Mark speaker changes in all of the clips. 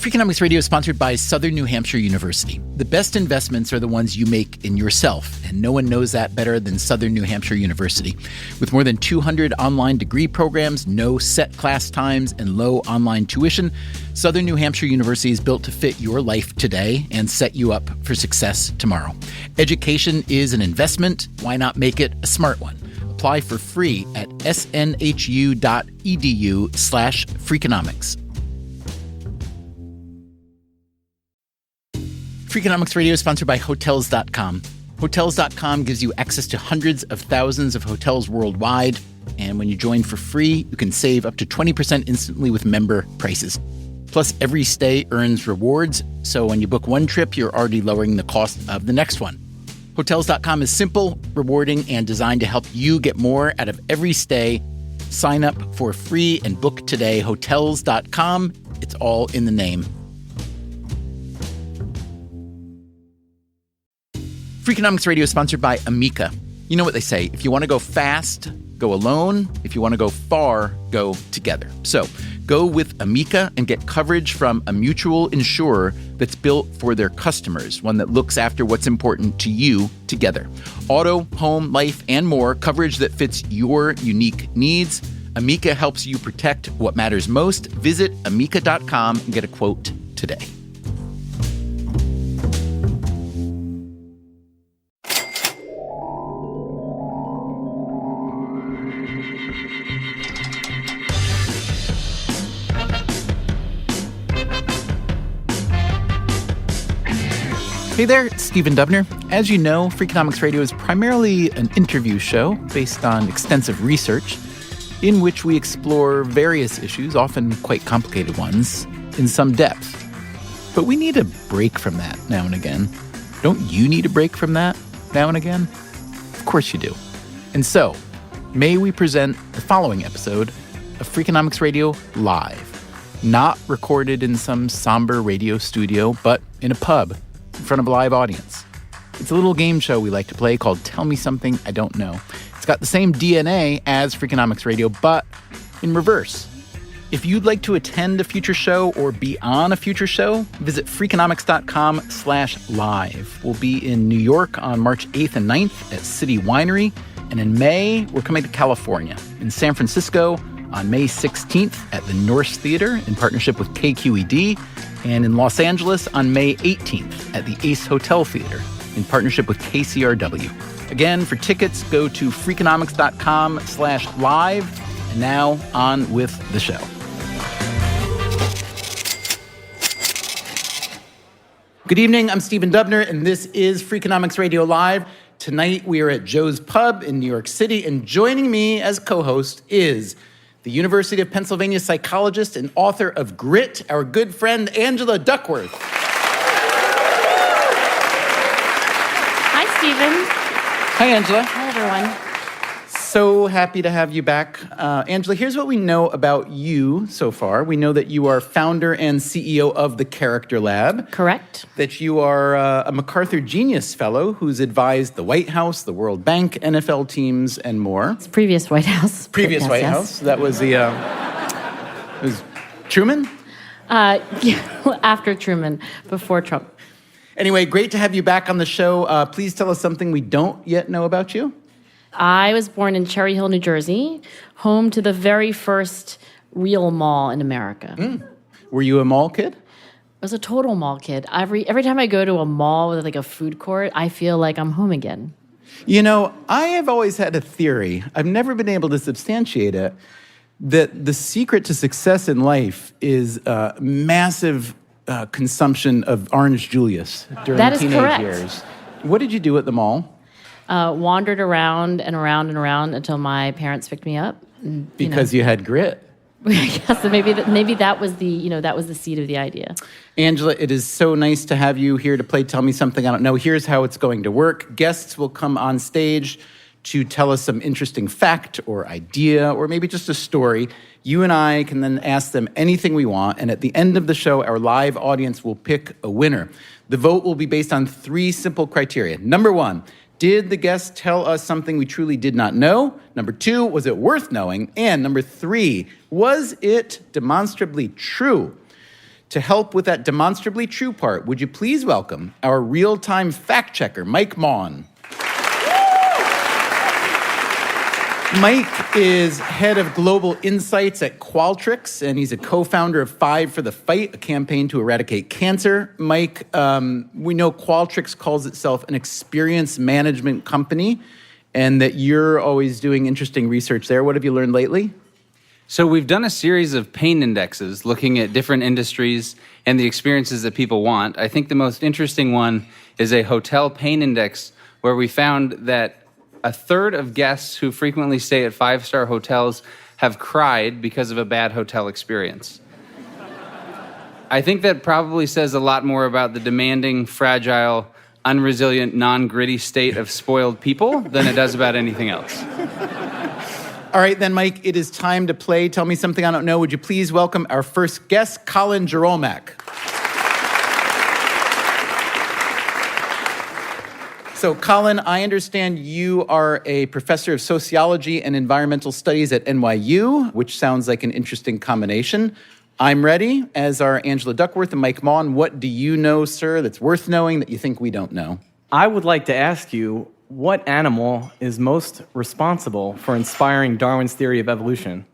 Speaker 1: Freakonomics Radio is sponsored by Southern New Hampshire University. The best investments are the ones you make in yourself, and no one knows that better than Southern New Hampshire University. With more than 200 online degree programs, no set class times, and low online tuition, Southern New Hampshire University is built to fit your life today and set you up for success tomorrow. Education is an investment. Why not make it a smart one? Apply for free at snhu.edu/Freakonomics. Freakonomics Radio is sponsored by Hotels.com. Hotels.com gives you access to hundreds of thousands of hotels worldwide. And when you join for free, you can save up to 20% instantly with member prices. Plus, every stay earns rewards. So when you book one trip, you're already lowering the cost of the next one. Hotels.com is simple, rewarding, and designed to help you get more out of every stay. Sign up for free and book today. Hotels.com. It's all in the name. Freakonomics Radio is sponsored by Amica. You know what they say, if you want to go fast, go alone. If you want to go far, go together. So go with Amica and get coverage from a mutual insurer that's built for their customers, one that looks after what's important to you together. Auto, home, life, and more, coverage that fits your unique needs. Amica helps you protect what matters most. Visit amica.com and get a quote today. Hey there, it's Stephen Dubner. As you know, Freakonomics Radio is primarily an interview show based on extensive research in which we explore various issues, often quite complicated ones, in some depth. But we need a break from that now and again. Don't you need a break from that now and again? Of course you do. And so, may we present the following episode of Freakonomics Radio live, not recorded in some somber radio studio, but in a pub, in front of a live audience. It's a little game show we like to play called Tell Me Something I Don't Know. It's got the same DNA as Freakonomics Radio, but in reverse. If you'd like to attend a future show or be on a future show, visit freakonomics.com/live. We'll be in New York on March 8th and 9th at City Winery. And in May, we're coming to California, in San Francisco on May 16th at the Norse Theater in partnership with KQED, and in Los Angeles on May 18th at the Ace Hotel Theater in partnership with KCRW. Again, for tickets, go to freakonomics.com/live. And now, on with the show. Good evening, I'm Stephen Dubner, and this is Freakonomics Radio Live. Tonight, we are at Joe's Pub in New York City, and joining me as co-host is the University of Pennsylvania psychologist and author of Grit, our good friend Angela Duckworth.
Speaker 2: Hi, Stephen.
Speaker 1: Hi, Angela.
Speaker 2: Hi, everyone.
Speaker 1: So happy to have you back. Angela, here's what we know about you so far. We know that you are founder and CEO of the Character Lab.
Speaker 2: Correct.
Speaker 1: That you are a MacArthur Genius Fellow who's advised the White House, the World Bank, NFL teams, and more.
Speaker 2: It's previous White House.
Speaker 1: Previous White House. That was the... it was Truman?
Speaker 2: After Truman, before Trump.
Speaker 1: Anyway, great to have you back on the show. Please tell us something we don't yet know about you.
Speaker 2: I was born in Cherry Hill, New Jersey, home to the very first real mall in America.
Speaker 1: Were you a mall kid?
Speaker 2: I was a total mall kid. Every time I go to a mall with like a food court, I feel like I'm home again.
Speaker 1: You know, I have always had a theory, I've never been able to substantiate it, that the secret to success in life is massive consumption of Orange Julius during teenage
Speaker 2: correct.
Speaker 1: years. What did you do at the mall?
Speaker 2: Wandered around and around and around until my parents picked me up. And,
Speaker 1: because you had grit.
Speaker 2: Yes, maybe that was the seed of the idea.
Speaker 1: Angela, it is so nice to have you here to play Tell Me Something I Don't Know. Here's how it's going to work. Guests will come on stage to tell us some interesting fact or idea or maybe just a story. You and I can then ask them anything we want, and at the end of the show, our live audience will pick a winner. The vote will be based on 3 simple criteria. Number 1, did the guest tell us something we truly did not know? Number 2, was it worth knowing? And number 3, was it demonstrably true? To help with that demonstrably true part, would you please welcome our real-time fact-checker, Mike Maughan. Mike is head of global insights at Qualtrics, and he's a co-founder of Five for the Fight, a campaign to eradicate cancer. Mike, we know Qualtrics calls itself an experience management company, and that you're always doing interesting research there. What have you learned lately?
Speaker 3: So we've done a series of pain indexes looking at different industries and the experiences that people want. I think the most interesting one is a hotel pain index, where we found that a third of guests who frequently stay at five-star hotels have cried because of a bad hotel experience. I think that probably says a lot more about the demanding, fragile, unresilient, non-gritty state of spoiled people than it does about anything else.
Speaker 1: All right, then, Mike, it is time to play Tell Me Something I Don't Know. Would you please welcome our first guest, Colin Jeromak. So, Colin, I understand you are a professor of sociology and environmental studies at NYU, which sounds like an interesting combination. I'm ready, as are Angela Duckworth and Mike Maughan. What do you know, sir, that's worth knowing that you think we don't know?
Speaker 4: I would like to ask you, what animal is most responsible for inspiring Darwin's theory of evolution?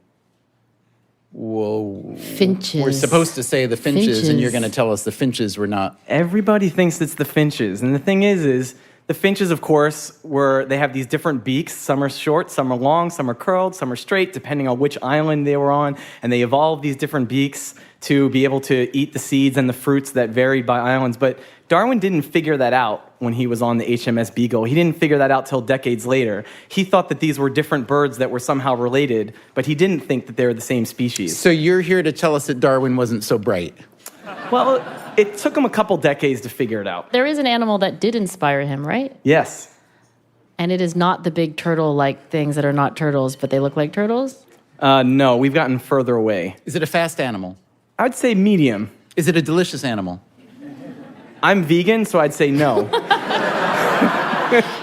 Speaker 1: Whoa.
Speaker 2: Finches.
Speaker 1: We're supposed to say the finches, and you're going to tell us the finches were not.
Speaker 4: Everybody thinks it's the finches. And the thing is the finches, of course, they have these different beaks. Some are short, some are long, some are curled, some are straight, depending on which island they were on. And they evolved these different beaks to be able to eat the seeds and the fruits that varied by islands. But Darwin didn't figure that out when he was on the HMS Beagle. He didn't figure that out till decades later. He thought that these were different birds that were somehow related, but he didn't think that they were the same species.
Speaker 1: So you're here to tell us that Darwin wasn't so bright.
Speaker 4: Well, it took him a couple decades to figure it out.
Speaker 2: There is an animal that did inspire him, right?
Speaker 4: Yes.
Speaker 2: And it is not the big turtle-like things that are not turtles, but they look like turtles?
Speaker 4: No, we've gotten further away.
Speaker 1: Is it a fast animal?
Speaker 4: I would say medium.
Speaker 1: Is it a delicious animal?
Speaker 4: I'm vegan, so I'd say no.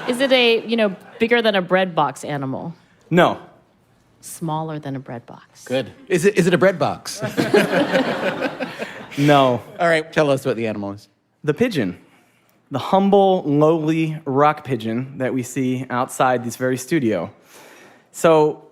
Speaker 2: Is it a, bigger than a bread box animal?
Speaker 4: No.
Speaker 2: Smaller than a bread box?
Speaker 1: Good. Is it a bread box?
Speaker 4: No.
Speaker 1: All right, tell us what the animal is.
Speaker 4: The pigeon. The humble, lowly rock pigeon that we see outside this very studio. So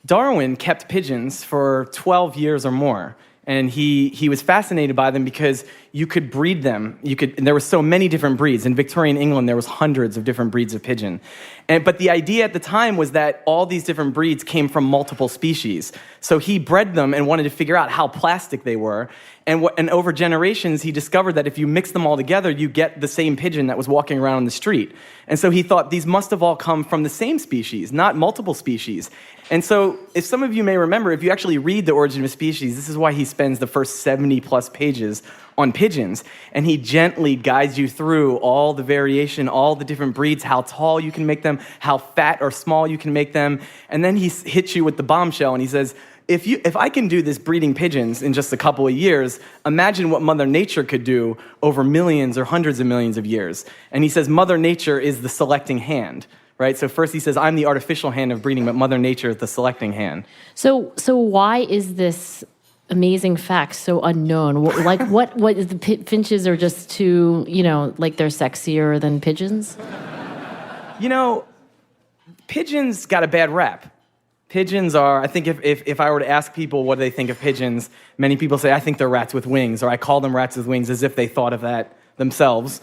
Speaker 4: Darwin kept pigeons for 12 years or more. And he was fascinated by them because you could breed them. And there were so many different breeds. In Victorian England, there was hundreds of different breeds of pigeon. But the idea at the time was that all these different breeds came from multiple species. So he bred them and wanted to figure out how plastic they were. And over generations, he discovered that if you mix them all together, you get the same pigeon that was walking around on the street. And so he thought these must have all come from the same species, not multiple species. And so, if some of you may remember, if you actually read The Origin of Species, this is why he spends the first 70-plus pages on pigeons, and he gently guides you through all the variation, all the different breeds, how tall you can make them, how fat or small you can make them, and then he hits you with the bombshell, and he says, if I can do this breeding pigeons in just a couple of years, imagine what Mother Nature could do over millions or hundreds of millions of years. And he says Mother Nature is the selecting hand. Right? So first he says, I'm the artificial hand of breeding, but Mother Nature is the selecting hand.
Speaker 2: So why is this amazing fact so unknown? What is the finches are just too, like they're sexier than pigeons?
Speaker 4: Pigeons got a bad rap. Pigeons are, I think if I were to ask people what they think of pigeons, many people say, I think they're rats with wings, or I call them rats with wings as if they thought of that themselves.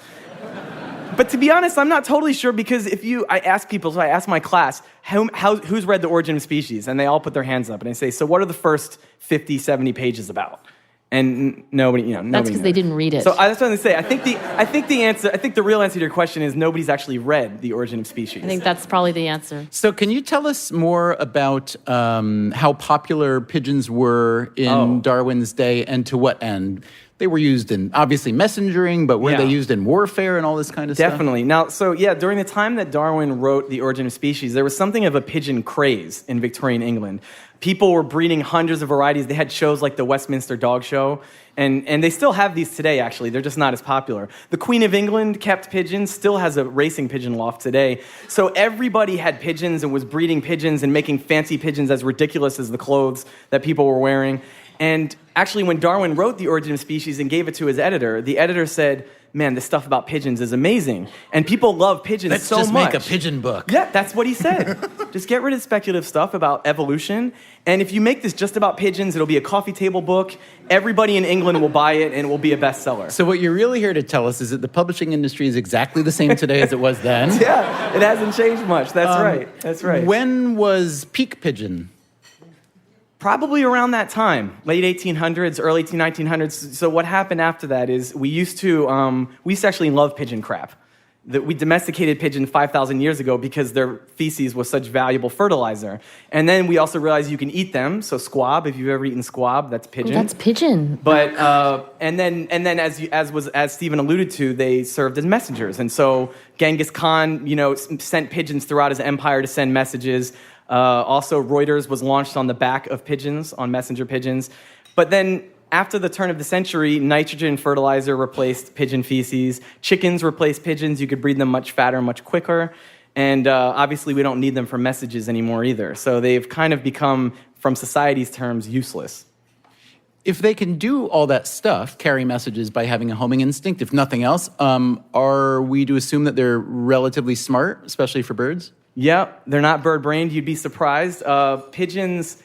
Speaker 4: But to be honest, I'm not totally sure, because I ask my class, who's read The Origin of Species? And they all put their hands up, and I say, so what are the first 50, 70 pages about? And nobody,
Speaker 2: That's because they didn't read it.
Speaker 4: So that's what I'm saying. I think the real answer to your question is nobody's actually read The Origin of Species.
Speaker 2: I think that's probably the answer.
Speaker 1: So can you tell us more about how popular pigeons were in Darwin's day, and to what end? They were used in, obviously, messengering, but were they used in warfare and all this kind of stuff?
Speaker 4: Definitely. Now, during the time that Darwin wrote The Origin of Species, there was something of a pigeon craze in Victorian England. People were breeding hundreds of varieties. They had shows like the Westminster Dog Show, and they still have these today, actually. They're just not as popular. The Queen of England kept pigeons, still has a racing pigeon loft today. So everybody had pigeons and was breeding pigeons and making fancy pigeons as ridiculous as the clothes that people were wearing. And actually, when Darwin wrote The Origin of Species and gave it to his editor, the editor said, man, this stuff about pigeons is amazing. And people love pigeons
Speaker 1: Let's
Speaker 4: so
Speaker 1: just
Speaker 4: much.
Speaker 1: make a pigeon book.
Speaker 4: Yeah, that's what he said. Just get rid of speculative stuff about evolution. And if you make this just about pigeons, it'll be a coffee table book. Everybody in England will buy it, and it will be a bestseller.
Speaker 1: So what you're really here to tell us is that the publishing industry is exactly the same today as it was then.
Speaker 4: Yeah, it hasn't changed much. That's right. That's right.
Speaker 1: When was peak pigeon?
Speaker 4: Probably around that time, late 1800s, early 1900s. So what happened after that is we used to actually love pigeon crap. We domesticated pigeons 5,000 years ago because their feces was such valuable fertilizer. And then we also realized you can eat them. So squab, if you've ever eaten squab, that's pigeon.
Speaker 2: That's pigeon.
Speaker 4: But and then as Stephen alluded to, they served as messengers. And so Genghis Khan, sent pigeons throughout his empire to send messages. Also, Reuters was launched on the back of pigeons, on messenger pigeons. But then, after the turn of the century, nitrogen fertilizer replaced pigeon feces. Chickens replaced pigeons. You could breed them much fatter, much quicker. And obviously, we don't need them for messages anymore either. So they've kind of become, from society's terms, useless.
Speaker 1: If they can do all that stuff, carry messages by having a homing instinct, if nothing else, are we to assume that they're relatively smart, especially for birds?
Speaker 4: Yeah, they're not bird-brained. You'd be surprised. Pigeons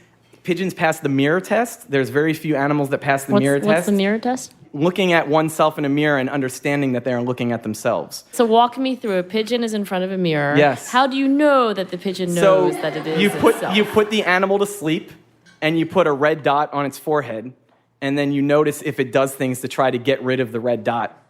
Speaker 4: pass the mirror test. There's very few animals that pass the mirror test.
Speaker 2: What's the mirror test?
Speaker 4: Looking at oneself in a mirror and understanding that they're looking at themselves.
Speaker 2: So walk me through. A pigeon is in front of a mirror.
Speaker 4: Yes.
Speaker 2: How do you know that the pigeon knows that it is itself?
Speaker 4: You put the animal to sleep, and you put a red dot on its forehead, and then you notice if it does things to try to get rid of the red dot,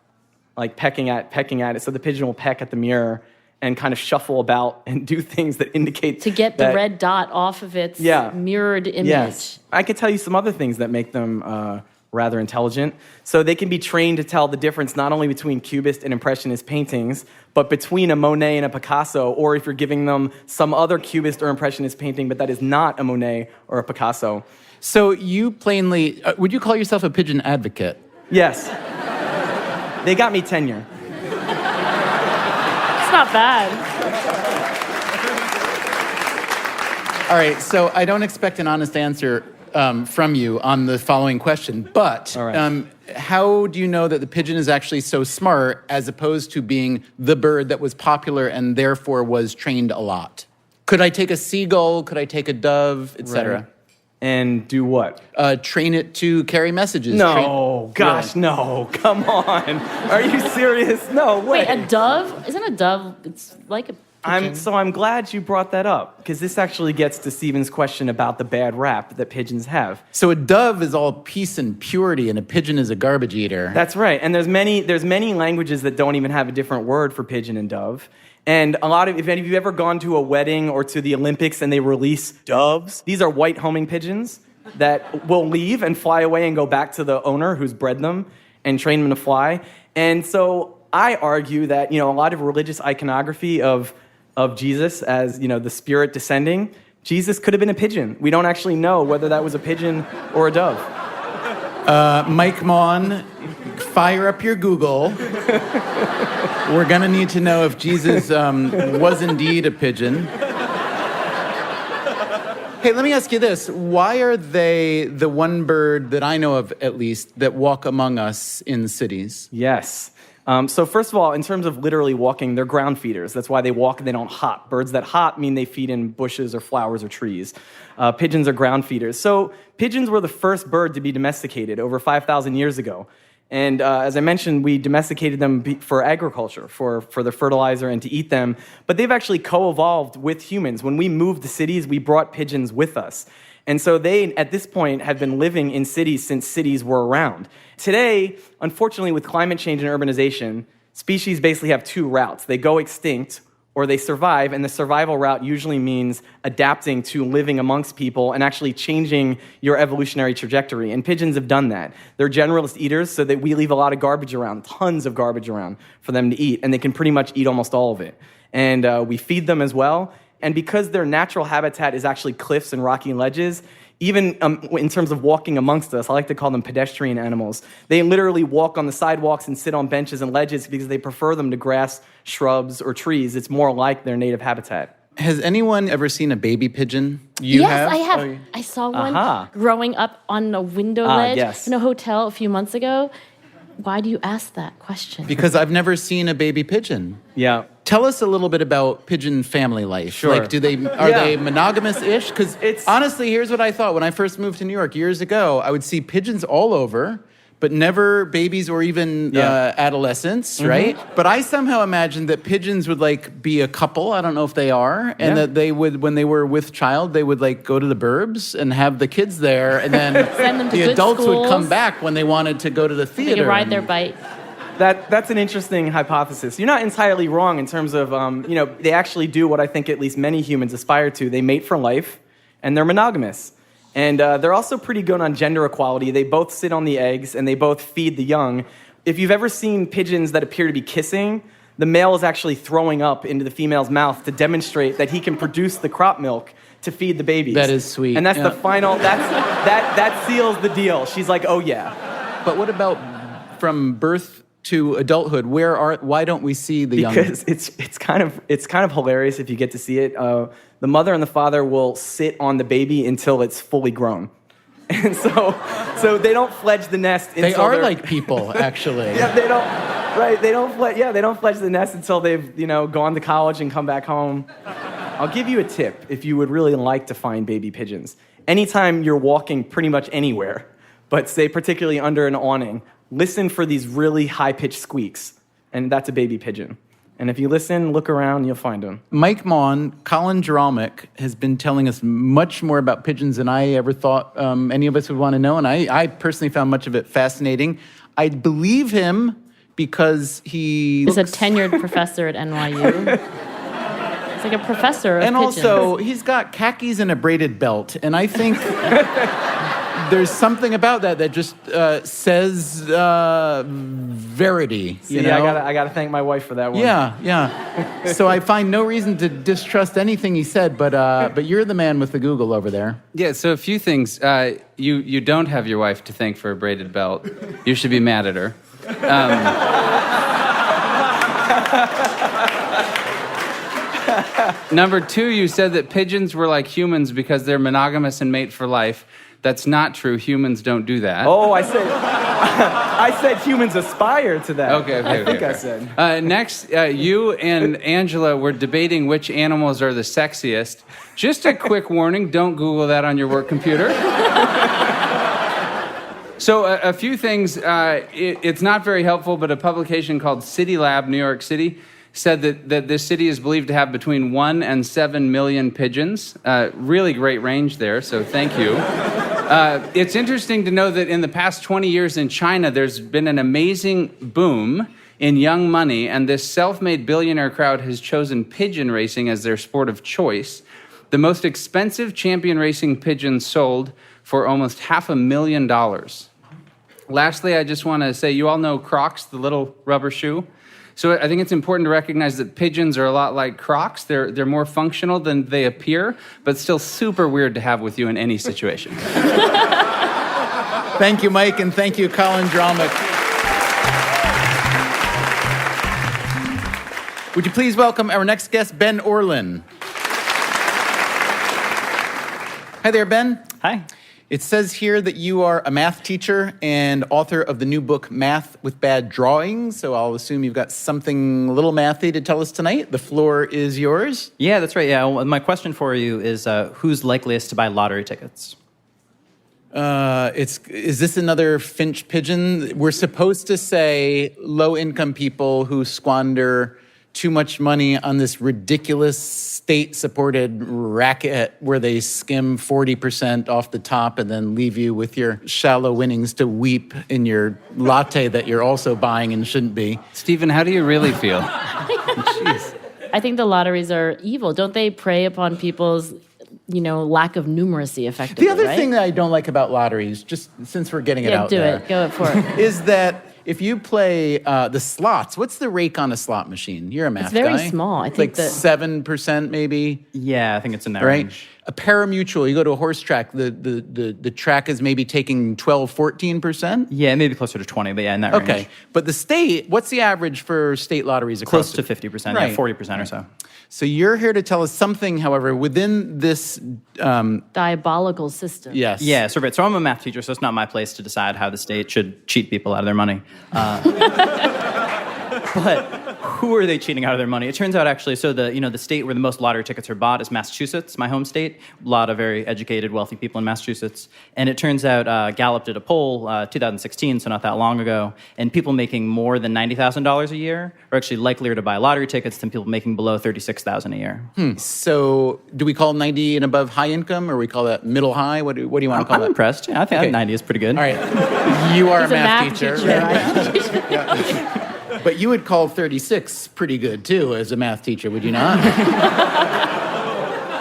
Speaker 4: like pecking at it. So the pigeon will peck at the mirror and kind of shuffle about and do things that indicate
Speaker 2: to get the red dot off of its mirrored image.
Speaker 4: Yes. I could tell you some other things that make them rather intelligent. So they can be trained to tell the difference not only between Cubist and Impressionist paintings, but between a Monet and a Picasso, or if you're giving them some other Cubist or Impressionist painting, but that is not a Monet or a Picasso.
Speaker 1: So you plainly, would you call yourself a pigeon advocate?
Speaker 4: Yes. They got me tenure.
Speaker 2: Not bad.
Speaker 1: All right, so I don't expect an honest answer from you on the following question, but how do you know that the pigeon is actually so smart as opposed to being the bird that was popular and therefore was trained a lot? Could I take a seagull? Could I take a dove, etc.?
Speaker 4: Right. And do what?
Speaker 1: Train it to carry messages.
Speaker 4: No, no, come on. Are you serious? No way.
Speaker 2: Wait, a dove? Isn't a dove, it's like a pigeon.
Speaker 4: I'm glad you brought that up, because this actually gets to Stephen's question about the bad rap that pigeons have.
Speaker 1: So a dove is all peace and purity, and a pigeon is a garbage eater.
Speaker 4: That's right. And there's many languages that don't even have a different word for pigeon and dove. And if any of you ever gone to a wedding or to the Olympics and they release doves, these are white homing pigeons that will leave and fly away and go back to the owner who's bred them and trained them to fly. And so I argue that, a lot of religious iconography of Jesus as, the spirit descending, Jesus could have been a pigeon. We don't actually know whether that was a pigeon or a dove.
Speaker 1: Mike Maughan, fire up your Google. We're going to need to know if Jesus was indeed a pigeon. Hey, let me ask you this. Why are they the one bird that I know of, at least, that walk among us in cities?
Speaker 4: Yes. So first of all, in terms of literally walking, they're ground feeders. That's why they walk and they don't hop. Birds that hop mean they feed in bushes or flowers or trees. Pigeons are ground feeders. So pigeons were the first bird to be domesticated over 5,000 years ago. And as I mentioned, we domesticated them for agriculture, for the fertilizer and to eat them. But they've actually co-evolved with humans. When we moved to cities, we brought pigeons with us. And so they, at this point, have been living in cities since cities were around. Today, unfortunately, with climate change and urbanization, species basically have two routes. They go extinct or they survive, and the survival route usually means adapting to living amongst people and actually changing your evolutionary trajectory. And pigeons have done that. They're generalist eaters, so that we leave a lot of garbage around, tons of garbage around for them to eat, and they can pretty much eat almost all of it. And we feed them as well. And because their natural habitat is actually cliffs and rocky ledges, even in terms of walking amongst us, I like to call them pedestrian animals. They literally walk on the sidewalks and sit on benches and ledges because they prefer them to grass, shrubs, or trees. It's more like their native habitat.
Speaker 1: Has anyone ever seen a baby pigeon? You
Speaker 2: yes,
Speaker 1: have?
Speaker 2: I have.
Speaker 4: Oh,
Speaker 2: I saw one
Speaker 4: Aha.
Speaker 2: growing up on a window ledge
Speaker 4: yes.
Speaker 2: in a hotel a few months ago. Why do you ask that question?
Speaker 1: Because I've never seen a baby pigeon.
Speaker 4: Yeah.
Speaker 1: Tell us a little bit about pigeon family life.
Speaker 4: Sure.
Speaker 1: Like, are they monogamous-ish? Because
Speaker 4: It's-
Speaker 1: honestly, here's what I thought. When I first moved to New York years ago, I would see pigeons all over, but never babies or even adolescents, right? But I somehow imagined that pigeons would like be a couple. I don't know if they are, and that they would, when they were with child, they would like go to the burbs and have the kids there, and then
Speaker 2: Send them to
Speaker 1: the
Speaker 2: good
Speaker 1: adults would come
Speaker 2: schools.
Speaker 1: back when they wanted to go to the
Speaker 2: They
Speaker 1: theater.
Speaker 2: can ride their bike.
Speaker 4: That's an interesting hypothesis. You're not entirely wrong in terms of, they actually do what I think at least many humans aspire to. They mate for life, and they're monogamous. And they're also pretty good on gender equality. They both sit on the eggs, and they both feed the young. If you've ever seen pigeons that appear to be kissing, the male is actually throwing up into the female's mouth to demonstrate that he can produce the crop milk to feed the babies.
Speaker 1: That is sweet.
Speaker 4: And that's
Speaker 1: Yeah.
Speaker 4: the final, that seals the deal. She's like, oh yeah.
Speaker 1: But what about from birth to adulthood? Why don't we see the young?
Speaker 4: Because it's kind of hilarious if you get to see it. The mother and the father will sit on the baby until it's fully grown, and so they don't fledge the nest.
Speaker 1: They are like people, actually.
Speaker 4: Yeah, they don't. Right, they don't. They don't fledge the nest until they've gone to college and come back home. I'll give you a tip if you would really like to find baby pigeons. Anytime you're walking pretty much anywhere, but say particularly under an awning, listen for these really high-pitched squeaks, and that's a baby pigeon. And if you listen, look around, you'll find them.
Speaker 1: Mike Maughan, Colin Jaralmick, has been telling us much more about pigeons than I ever thought any of us would want to know, and I personally found much of it fascinating. I believe him because
Speaker 2: He's a tenured professor at NYU. He's like a professor of
Speaker 1: and
Speaker 2: pigeons.
Speaker 1: also, he's got khakis and a braided belt, and I think there's something about that just says verity.
Speaker 4: See, I gotta thank my wife for that one.
Speaker 1: Yeah. So I find no reason to distrust anything he said, but you're the man with the Google over there.
Speaker 3: Yeah, so a few things. You don't have your wife to thank for a braided belt. You should be mad at her. Number two, you said that pigeons were like humans because they're monogamous and mate for life. That's not true. Humans don't do that.
Speaker 4: Oh, I said humans aspire to that.
Speaker 3: Okay.
Speaker 4: I said.
Speaker 3: Next, you and Angela were debating which animals are the sexiest. Just a quick warning, don't Google that on your work computer. So a few things. It's not very helpful, but a publication called City Lab, New York City, said that this city is believed to have between 1 and 7 million pigeons. Really great range there, so thank you. It's interesting to know that in the past 20 years in China, there's been an amazing boom in young money, and this self-made billionaire crowd has chosen pigeon racing as their sport of choice. The most expensive champion racing pigeon sold for almost $500,000. Lastly, I just want to say, you all know Crocs, the little rubber shoe. So I think it's important to recognize that pigeons are a lot like Crocs. They're more functional than they appear, but still super weird to have with you in any situation.
Speaker 1: Thank you, Mike, and thank you, Colin Jaralmick. Would you please welcome our next guest, Ben Orlin. Hi there, Ben.
Speaker 5: Hi.
Speaker 1: It says here that you are a math teacher and author of the new book, Math with Bad Drawings. So I'll assume you've got something a little mathy to tell us tonight. The floor is yours.
Speaker 5: Yeah, that's right. Yeah, my question for you is who's likeliest to buy lottery tickets?
Speaker 1: Is this another Finch pigeon? We're supposed to say low-income people who squander too much money on this ridiculous state-supported racket where they skim 40% off the top and then leave you with your shallow winnings to weep in your latte that you're also buying and shouldn't be.
Speaker 3: Stephen, how do you really feel?
Speaker 2: Jeez. I think the lotteries are evil. Don't they prey upon people's, lack of numeracy effectively,
Speaker 1: The other
Speaker 2: right?
Speaker 1: thing that I don't like about lotteries, just since we're getting it out there,
Speaker 2: Go for it.
Speaker 1: is that if you play the slots, what's the rake on a slot machine? You're a math guy.
Speaker 2: It's very small. I think
Speaker 1: like 7% maybe.
Speaker 5: Yeah, I think it's in that
Speaker 1: Right?
Speaker 5: range.
Speaker 1: a parimutuel, you go to a horse track, the track is maybe taking 12, 14%?
Speaker 5: Yeah, maybe closer to 20, but yeah, in that range.
Speaker 1: Okay. But the state, what's the average for state lotteries across?
Speaker 5: Close to 50%,
Speaker 1: Right.
Speaker 5: yeah, 40% or so.
Speaker 1: So you're here to tell us something, however, within this...
Speaker 2: Diabolical system.
Speaker 1: Yes.
Speaker 5: Yeah, so I'm a math teacher, so it's not my place to decide how the state should cheat people out of their money. But who are they cheating out of their money? It turns out, actually, so the state where the most lottery tickets are bought is Massachusetts, my home state. A lot of very educated, wealthy people in Massachusetts. And it turns out Gallup did a poll, 2016, so not that long ago, and people making more than $90,000 a year are actually likelier to buy lottery tickets than people making below $36,000 a year.
Speaker 1: So do we call 90 and above high income, or we call that middle high? What do you want to call
Speaker 5: I'm
Speaker 1: that?
Speaker 5: impressed. Yeah, I think 90 is pretty good.
Speaker 1: All right. You are
Speaker 2: He's
Speaker 1: a math teacher.
Speaker 2: right?
Speaker 1: But you would call 36 pretty good, too, as a math teacher, would you not?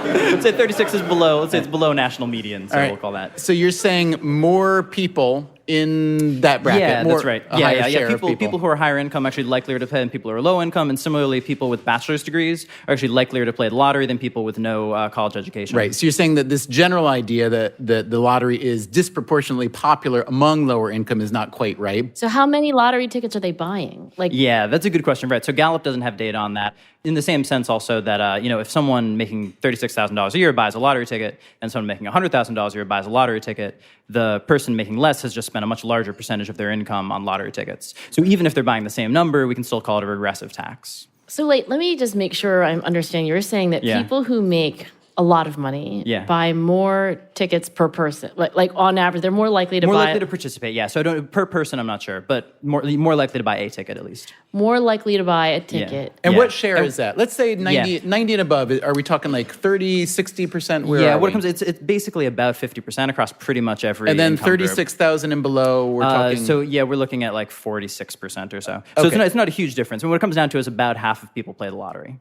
Speaker 5: Let's say 36 is below. Let's say it's below national median, so we'll call that.
Speaker 1: So you're saying more people in that bracket?
Speaker 5: Yeah,
Speaker 1: more,
Speaker 5: that's right.
Speaker 1: a higher share of
Speaker 5: People who are higher income are actually likelier to play than people who are low income, and similarly, people with bachelor's degrees are actually likelier to play the lottery than people with no college education.
Speaker 1: Right. So you're saying that this general idea that the lottery is disproportionately popular among lower income is not quite right.
Speaker 2: So how many lottery tickets are they buying?
Speaker 5: Yeah, that's a good question, right? So Gallup doesn't have data on that. In the same sense, also that if someone making $36,000 a year buys a lottery ticket, and someone making $100,000 a year buys a lottery ticket, the person making less has just spent a much larger percentage of their income on lottery tickets. So even if they're buying the same number, we can still call it a regressive tax.
Speaker 2: So let me just make sure I'm understanding. You're saying that people who make a lot of money buy more tickets per person. Like on average, they're more likely to buy...
Speaker 5: More likely to participate, yeah. So per person, I'm not sure, but more likely to buy a ticket at least.
Speaker 2: More likely to buy a ticket.
Speaker 1: And what share is that? Let's say 90 and above. Are we talking like 30, 60%?
Speaker 5: What it comes, it's basically about 50% across pretty much every
Speaker 1: And then
Speaker 5: income group.
Speaker 1: 36,000 and below, we're talking...
Speaker 5: we're looking at like 46% or so. So it's not a huge difference. And what it comes down to is about half of people play the lottery.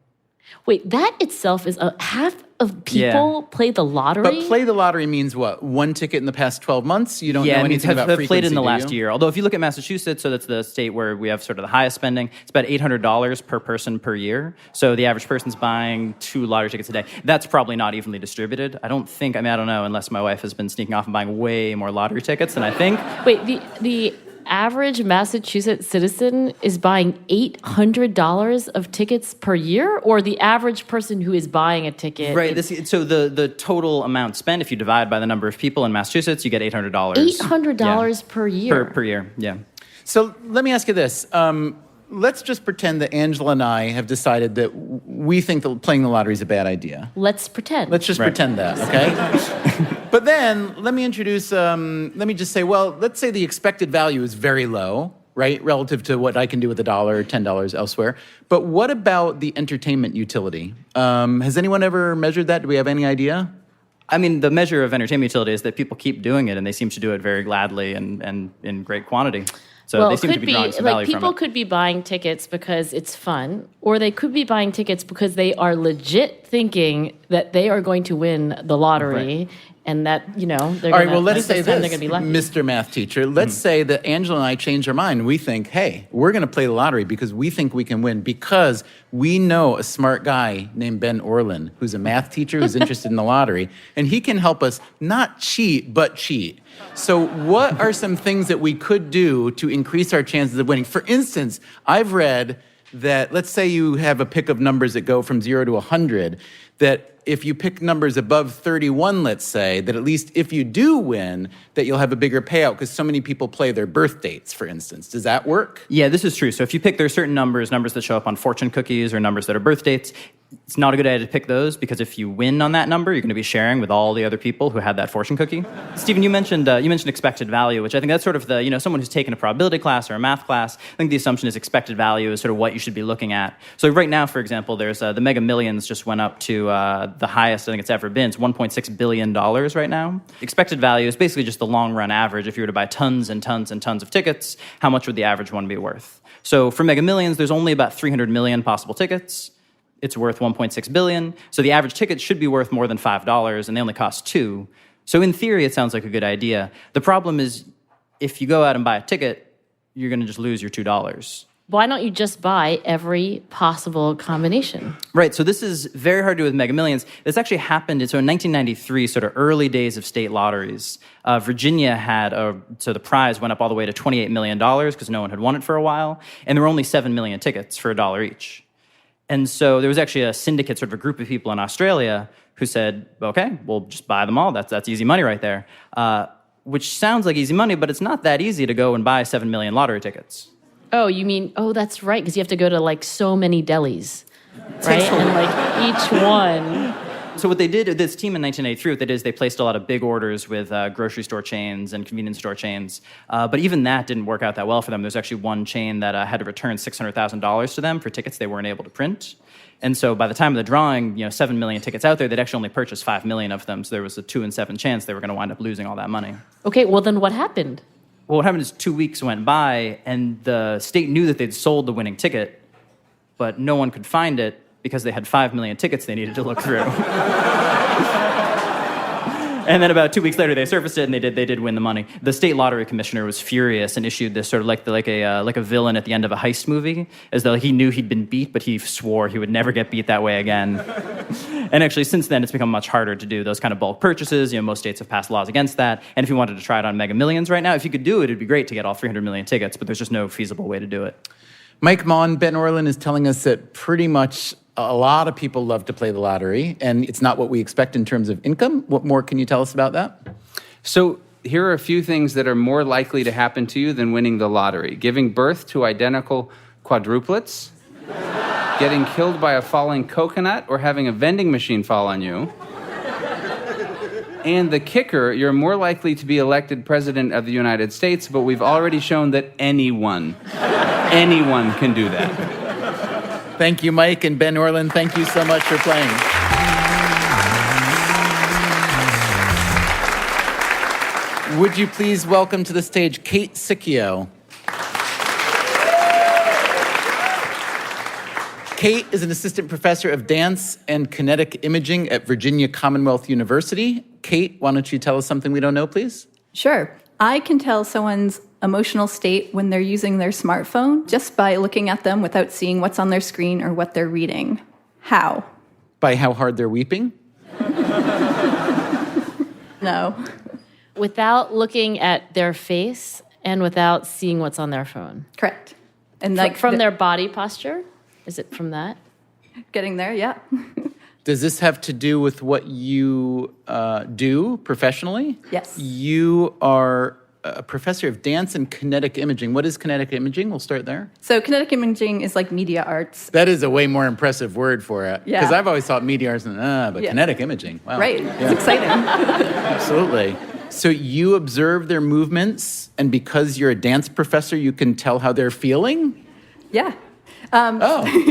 Speaker 2: Wait, that itself is half of people play the lottery?
Speaker 1: But play the lottery means what? One ticket in the past 12 months? You don't know anything about frequency,
Speaker 5: played in the
Speaker 1: do
Speaker 5: last
Speaker 1: you?
Speaker 5: year. Although if you look at Massachusetts, so that's the state where we have sort of the highest spending, it's about $800 per person per year. So the average person's buying 2 lottery tickets a day. That's probably not evenly distributed. I don't know, unless my wife has been sneaking off and buying way more lottery tickets than I think.
Speaker 2: Wait, the average Massachusetts citizen is buying $800 of tickets per year, or the average person who is buying a ticket?
Speaker 5: Right. So the total amount spent, if you divide by the number of people in Massachusetts, you get $800.
Speaker 2: $800 per year?
Speaker 5: Per year, yeah.
Speaker 1: So let me ask you this. Let's just pretend that Angela and I have decided that we think that playing the lottery is a bad idea.
Speaker 2: Let's pretend.
Speaker 1: Let's just pretend that, okay? But then let me introduce, let me just say, well, let's say the expected value is very low, right, relative to what I can do with $1 or $10 elsewhere. But what about the entertainment utility? Has anyone ever measured that? Do we have any idea?
Speaker 5: I mean, the measure of entertainment utility is that people keep doing it, and they seem to do it very gladly and in great quantity. So they seem to be drawing some value from it.
Speaker 2: People could be buying tickets because it's fun, or they could be buying tickets because they are legit thinking that they are going to win the lottery.
Speaker 1: Right.
Speaker 2: And that, they're
Speaker 1: All right, well, let's say
Speaker 2: they're
Speaker 1: this,
Speaker 2: gonna be lucky.
Speaker 1: Mr. Math Teacher. Let's say that Angela and I change our mind. We think, hey, we're going to play the lottery because we think we can win because we know a smart guy named Ben Orlin who's a math teacher who's interested in the lottery, and he can help us not cheat, but cheat. So what are some things that we could do to increase our chances of winning? For instance, I've read that, let's say you have a pick of numbers that go from 0 to 100, that if you pick numbers above 31, let's say, that at least if you do win, that you'll have a bigger payout because so many people play their birth dates, for instance. Does that work?
Speaker 5: Yeah, this is true. So if you pick, there are certain numbers that show up on fortune cookies or numbers that are birth dates. It's not a good idea to pick those because if you win on that number, you're going to be sharing with all the other people who had that fortune cookie. Stephen, you mentioned expected value, which I think that's sort of the, someone who's taken a probability class or a math class. I think the assumption is expected value is sort of what you should be looking at. So right now, for example, there's the Mega Millions just went up to the highest I think it's ever been. It's $1.6 billion right now. Expected value is basically just the long-run average. If you were to buy tons and tons and tons of tickets, how much would the average one be worth? So for Mega Millions, there's only about 300 million possible tickets. It's worth $1.6 billion. So the average ticket should be worth more than $5, and they only cost $2. So in theory, it sounds like a good idea. The problem is if you go out and buy a ticket, you're going to just lose your $2.
Speaker 2: Why don't you just buy every possible combination?
Speaker 5: Right, so this is very hard to do with Mega Millions. This actually happened, so in 1993, sort of early days of state lotteries, Virginia had, so the prize went up all the way to $28 million because no one had won it for a while, and there were only 7 million tickets for $1 each. And so there was actually a syndicate, sort of a group of people in Australia who said, okay, we'll just buy them all. That's easy money right there. Which sounds like easy money, but it's not that easy to go and buy 7 million lottery tickets.
Speaker 2: Oh, you mean, that's right, because you have to go to like so many delis, right? And like each one.
Speaker 5: So what they did, this team in 1983, what they did is they placed a lot of big orders with grocery store chains and convenience store chains. But even that didn't work out that well for them. There's actually one chain that had to return $600,000 to them for tickets they weren't able to print. And so by the time of the drawing, 7 million tickets out there, they'd actually only purchased 5 million of them. So there was a 2 in 7 chance they were going to wind up losing all that money.
Speaker 2: Okay, well then what happened?
Speaker 5: Well, what happened is 2 weeks went by, and the state knew that they'd sold the winning ticket, but no one could find it because they had 5 million tickets they needed to look through. And then about 2 weeks later, they surfaced it, and they did win the money. The state lottery commissioner was furious and issued this sort of like a villain at the end of a heist movie, as though he knew he'd been beat, but he swore he would never get beat that way again. And actually, since then, it's become much harder to do those kind of bulk purchases. Most states have passed laws against that. And if you wanted to try it on Mega Millions right now, if you could do it, it'd be great to get all 300 million tickets, but there's just no feasible way to do it.
Speaker 1: Mike Maughan, Ben Orlin is telling us that pretty much a lot of people love to play the lottery, and it's not what we expect in terms of income. What more can you tell us about that?
Speaker 3: So here are a few things that are more likely to happen to you than winning the lottery. Giving birth to identical quadruplets, getting killed by a falling coconut, or having a vending machine fall on you. And the kicker, you're more likely to be elected president of the United States, but we've already shown that anyone can do that.
Speaker 1: Thank you, Mike and Ben Orlin. Thank you so much for playing. Would you please welcome to the stage Kate Sicchio. Kate is an assistant professor of dance and kinetic imaging at Virginia Commonwealth University. Kate, why don't you tell us something we don't know, please?
Speaker 6: Sure. I can tell someone's emotional state when they're using their smartphone just by looking at them without seeing what's on their screen or what they're reading. How?
Speaker 1: By how hard they're weeping?
Speaker 6: No.
Speaker 2: Without looking at their face and without seeing what's on their phone.
Speaker 6: Correct. And
Speaker 2: From their body posture? Is it from that?
Speaker 6: Getting there, yeah.
Speaker 1: Does this have to do with what you do professionally?
Speaker 6: Yes.
Speaker 1: You are a professor of dance and kinetic imaging. What is kinetic imaging? We'll start there.
Speaker 6: So kinetic imaging is like media arts.
Speaker 1: That is a way more impressive word for it.
Speaker 6: Yeah.
Speaker 1: Because I've always thought media arts, but kinetic imaging. Wow.
Speaker 6: Right.
Speaker 1: Yeah.
Speaker 6: It's exciting.
Speaker 1: Absolutely. So you observe their movements, and because you're a dance professor, you can tell how they're feeling?
Speaker 6: Yeah.
Speaker 1: Okay.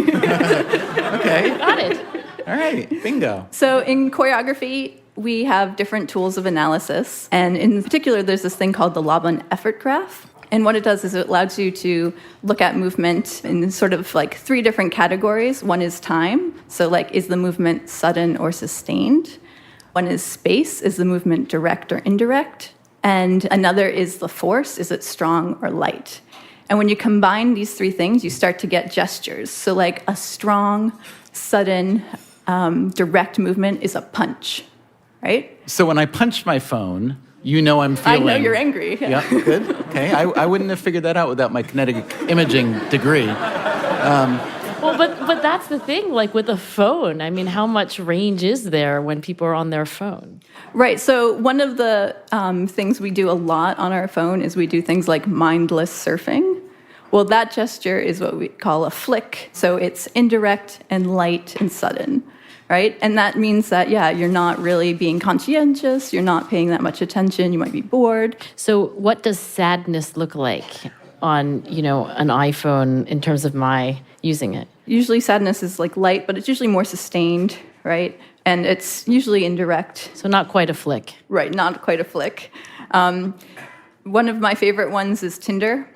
Speaker 2: Got it.
Speaker 1: All right. Bingo.
Speaker 6: So in choreography, we have different tools of analysis. And in particular, there's this thing called the Maughan effort graph. And what it does is it allows you to look at movement in sort of like 3 different categories. One is time. So like, is the movement sudden or sustained? One is space. Is the movement direct or indirect? And another is the force. Is it strong or light? And when you combine these 3 things, you start to get gestures. So like a strong, sudden, direct movement is a punch, right?
Speaker 1: So when I punch my phone, you know I'm feeling...
Speaker 6: I know you're angry.
Speaker 1: Yeah, good. Okay. I wouldn't have figured that out without my kinetic imaging degree.
Speaker 2: Well, but that's the thing, like with a phone. I mean, how much range is there when people are on their phone?
Speaker 6: Right. So one of the things we do a lot on our phone is we do things like mindless surfing. Well, that gesture is what we call a flick. So it's indirect and light and sudden, right? And that means that, you're not really being conscientious. You're not paying that much attention. You might be bored.
Speaker 2: So what does sadness look like on, an iPhone in terms of my using it?
Speaker 6: Usually sadness is like light, but it's usually more sustained, right? And it's usually indirect.
Speaker 2: So not quite a flick.
Speaker 6: Right, not quite a flick. One of my favorite ones is Tinder.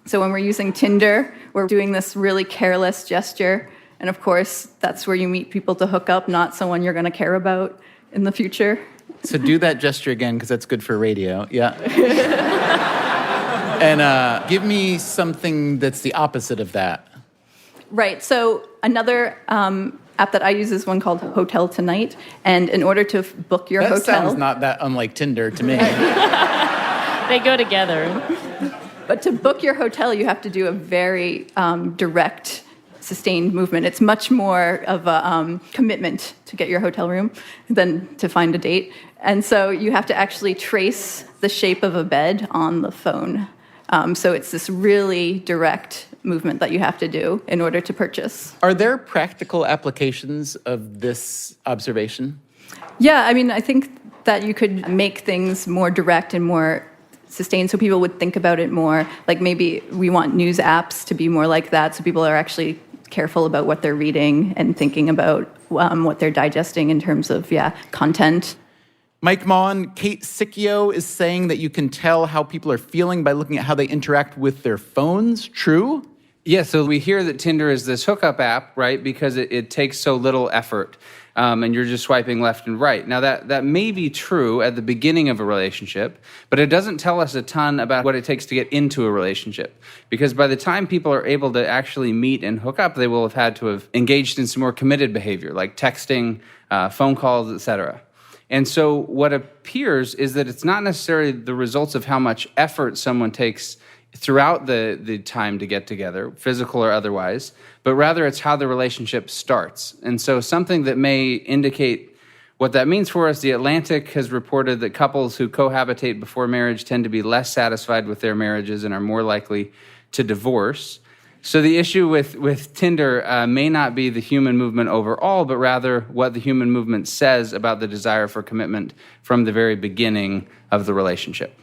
Speaker 6: So when we're using Tinder, we're doing this really careless gesture. And of course, that's where you meet people to hook up, not someone you're going to care about in the future.
Speaker 1: So do that gesture again, because that's good for radio. Yeah. And give me something that's the opposite of that.
Speaker 6: Right. So another app that I use is one called Hotel Tonight. And in order to book your
Speaker 1: That
Speaker 6: hotel...
Speaker 1: sounds not that unlike Tinder to me.
Speaker 2: They go together.
Speaker 6: But to book your hotel, you have to do a very direct, sustained movement. It's much more of a commitment to get your hotel room than to find a date. And so you have to actually trace the shape of a bed on the phone. So it's this really direct movement that you have to do in order to purchase.
Speaker 1: Are there practical applications of this observation?
Speaker 6: Yeah, I mean, I think that you could make things more direct and more sustained so people would think about it more. Like maybe we want news apps to be more like that so people are actually careful about what they're reading and thinking about what they're digesting in terms of, content.
Speaker 1: Mike Maughan, Kate Sicchio is saying that you can tell how people are feeling by looking at how they interact with their phones. True?
Speaker 3: Yeah, so we hear that Tinder is this hookup app, right, because it takes so little effort, and you're just swiping left and right. Now, that may be true at the beginning of a relationship, but it doesn't tell us a ton about what it takes to get into a relationship, because by the time people are able to actually meet and hook up, they will have had to have engaged in some more committed behavior, like texting, phone calls, etc. And so what appears is that it's not necessarily the results of how much effort someone takes throughout the time to get together, physical or otherwise, but rather it's how the relationship starts. And so something that may indicate what that means for us, The Atlantic has reported that couples who cohabitate before marriage tend to be less satisfied with their marriages and are more likely to divorce. So the issue with Tinder may not be the human movement overall, but rather what the human movement says about the desire for commitment from the very beginning of the relationship.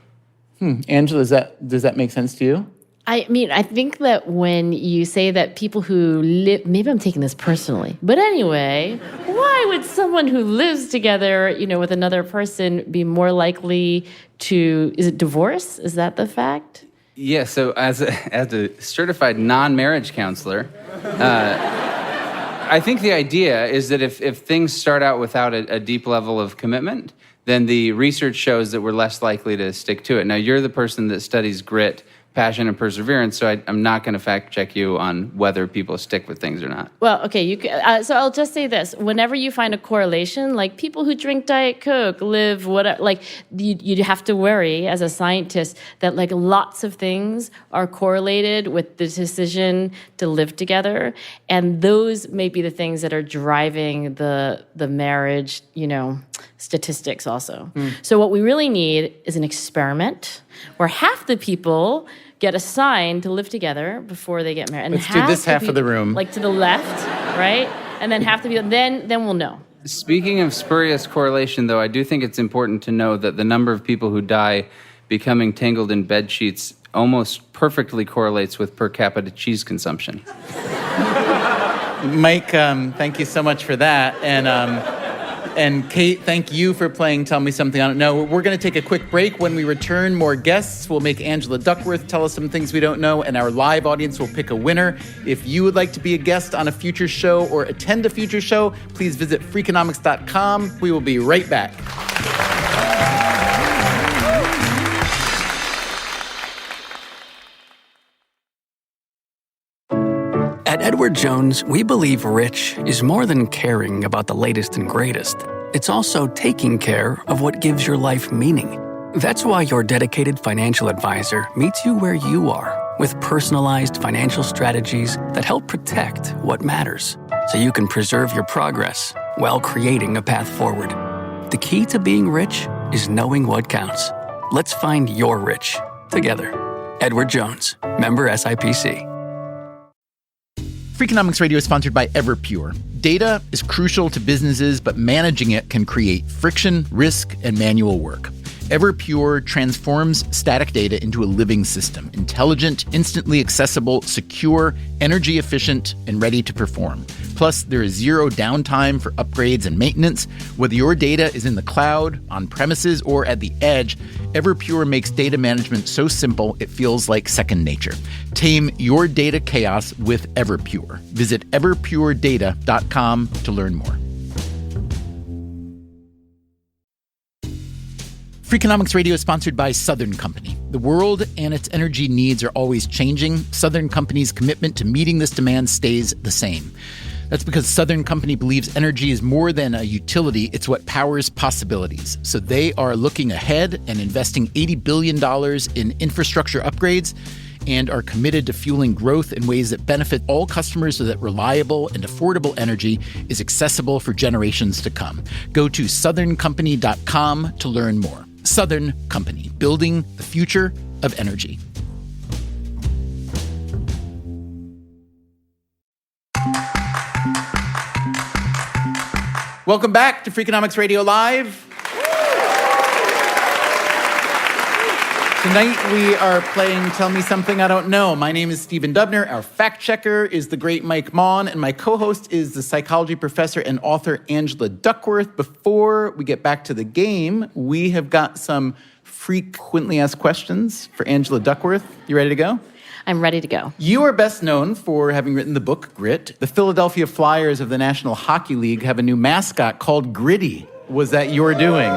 Speaker 1: Angela, does that make sense to you?
Speaker 2: I mean, I think that when you say that people who live, maybe I'm taking this personally, but anyway, why would someone who lives together, with another person be more likely to, is it divorce? Is that the fact?
Speaker 3: Yeah, so as a certified non-marriage counselor, I think the idea is that if things start out without a deep level of commitment, then the research shows that we're less likely to stick to it. Now, you're the person that studies grit, passion, and perseverance, so I'm not going to fact check you on whether people stick with things or not.
Speaker 2: Well, okay, so I'll just say this. Whenever you find a correlation, like people who drink Diet Coke live whatever, like you have to worry as a scientist that like lots of things are correlated with the decision to live together. And those may be the things that are driving the marriage, statistics also. So what we really need is an experiment where half the people get assigned to live together before they get married. And
Speaker 1: Let's do this half of the room.
Speaker 2: Like to the left, right? And then half the people, then we'll know.
Speaker 3: Speaking of spurious correlation, though, I do think it's important to know that the number of people who die becoming tangled in bed sheets almost perfectly correlates with per capita cheese consumption.
Speaker 1: Mike, thank you so much for that. And Kate, thank you for playing Tell Me Something I Don't Know. We're going to take a quick break. When we return, more guests. We'll make Angela Duckworth tell us some things we don't know, and our live audience will pick a winner. If you would like to be a guest on a future show or attend a future show, please visit Freakonomics.com. We will be right back.
Speaker 7: At Edward Jones, we believe rich is more than caring about the latest and greatest. It's also taking care of what gives your life meaning. That's why your dedicated financial advisor meets you where you are with personalized financial strategies that help protect what matters so you can preserve your progress while creating a path forward. The key to being rich is knowing what counts. Let's find your rich together. Edward Jones, member SIPC.
Speaker 1: Freakonomics Radio is sponsored by Everpure. Data is crucial to businesses, but managing it can create friction, risk, and manual work. Everpure transforms static data into a living system, intelligent, instantly accessible, secure, energy efficient, and ready to perform. Plus, there is zero downtime for upgrades and maintenance. Whether your data is in the cloud, on premises, or at the edge, Everpure makes data management so simple it feels like second nature. Tame your data chaos with Everpure. Visit everpuredata.com to learn more. Freakonomics Radio is sponsored by Southern Company. The world and its energy needs are always changing. Southern Company's commitment to meeting this demand stays the same. That's because Southern Company believes energy is more than a utility, it's what powers possibilities. So they are looking ahead and investing $80 billion in infrastructure upgrades and are committed to fueling growth in ways that benefit all customers so that reliable and affordable energy is accessible for generations to come. Go to southerncompany.com to learn more. Southern Company, building the future of energy. Welcome back to Freakonomics Radio Live. Tonight we are playing Tell Me Something I Don't Know. My name is Stephen Dubner. Our fact checker is the great Mike Maughan, and my co-host is the psychology professor and author Angela Duckworth. Before we get back to the game, we have got some frequently asked questions for Angela Duckworth. You ready to go?
Speaker 2: I'm ready to go.
Speaker 1: You are best known for having written the book Grit. The Philadelphia Flyers of the National Hockey League have a new mascot called Gritty. Was that your doing?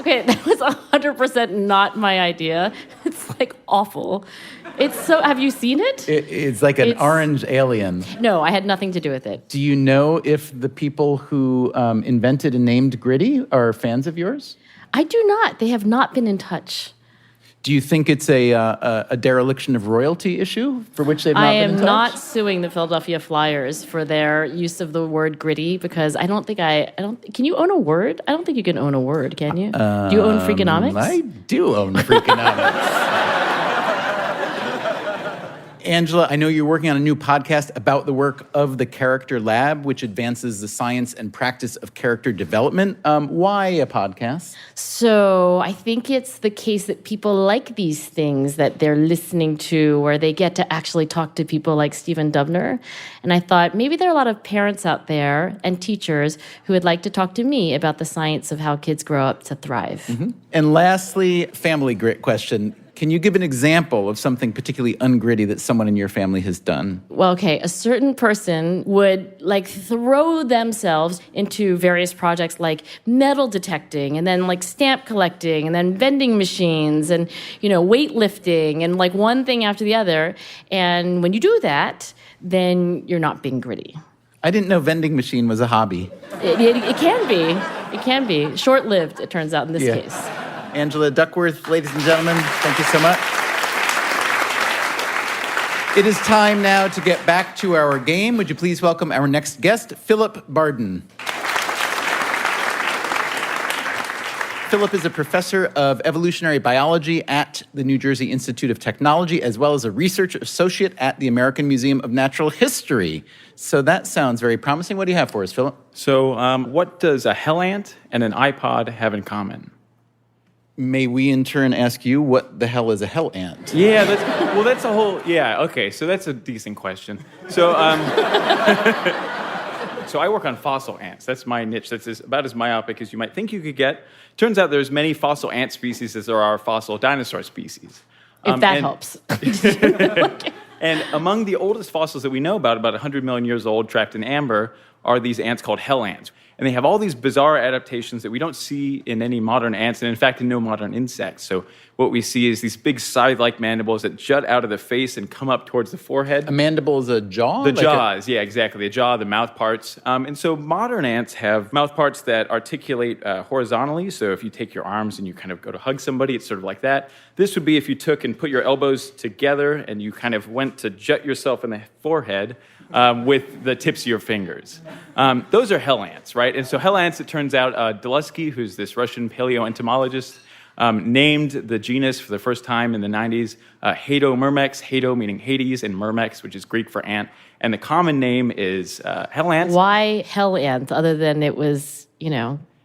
Speaker 2: Okay, that was 100% not my idea. It's like awful. It's so, have you seen it?
Speaker 1: It's like an orange alien.
Speaker 2: No, I had nothing to do with it.
Speaker 1: Do you know if the people who invented and named Gritty are fans of yours?
Speaker 2: I do not. They have not been in touch.
Speaker 1: Do you think it's a dereliction of royalty issue for which they've not been in touch?
Speaker 2: I am not suing the Philadelphia Flyers for their use of the word gritty because I don't think can you own a word? I don't think you can own a word, can you? Do you own Freakonomics?
Speaker 1: I do own Freakonomics. Angela, I know you're working on a new podcast about the work of the Character Lab, which advances the science and practice of character development. Why a podcast?
Speaker 2: So I think it's the case that people like these things that they're listening to, where they get to actually talk to people like Stephen Dubner. And I thought maybe there are a lot of parents out there and teachers who would like to talk to me about the science of how kids grow up to thrive.
Speaker 1: Mm-hmm. And lastly, family grit question. Can you give an example of something particularly ungritty that someone in your family has done?
Speaker 2: Well, okay, a certain person would throw themselves into various projects like metal detecting and then stamp collecting and then vending machines and, weightlifting and one thing after the other. And when you do that, then you're not being gritty.
Speaker 1: I didn't know vending machine was a hobby.
Speaker 2: It can be. It can be. Short-lived, it turns out, in this case.
Speaker 1: Angela Duckworth, ladies and gentlemen, thank you so much. It is time now to get back to our game. Would you please welcome our next guest, Philip Barden. Philip is a professor of evolutionary biology at the New Jersey Institute of Technology, as well as a research associate at the American Museum of Natural History. So that sounds very promising. What do you have for us, Philip?
Speaker 8: So what does a hell ant and an iPod have in common?
Speaker 1: May we in turn ask you, what the hell is a hell ant?
Speaker 8: Yeah, that's a whole, okay, so that's a decent question. So, so I work on fossil ants. That's my niche. That's about as myopic as you might think you could get. Turns out there's many fossil ant species as there are fossil dinosaur species.
Speaker 2: If that helps.
Speaker 8: And among the oldest fossils that we know about 100 million years old, trapped in amber, are these ants called hell ants. And they have all these bizarre adaptations that we don't see in any modern ants, and in fact in no modern insects. So what we see is these big scythe-like mandibles that jut out of the face and come up towards the forehead.
Speaker 1: A mandible is a jaw?
Speaker 8: The jaws, yeah, exactly. The jaw, the mouth parts. And so modern ants have mouth parts that articulate horizontally. So if you take your arms and you kind of go to hug somebody, it's sort of like that. This would be if you took and put your elbows together and you kind of went to jut yourself in the forehead. With the tips of your fingers. Those are hell ants, right? And so hell ants, it turns out, Dulesky, who's this Russian paleoentomologist, named the genus for the first time in the 90s, Hadomyrmex, Hado meaning Hades, and Myrmex, which is Greek for ant. And the common name is hell ants.
Speaker 2: Why hell ant, other than it was,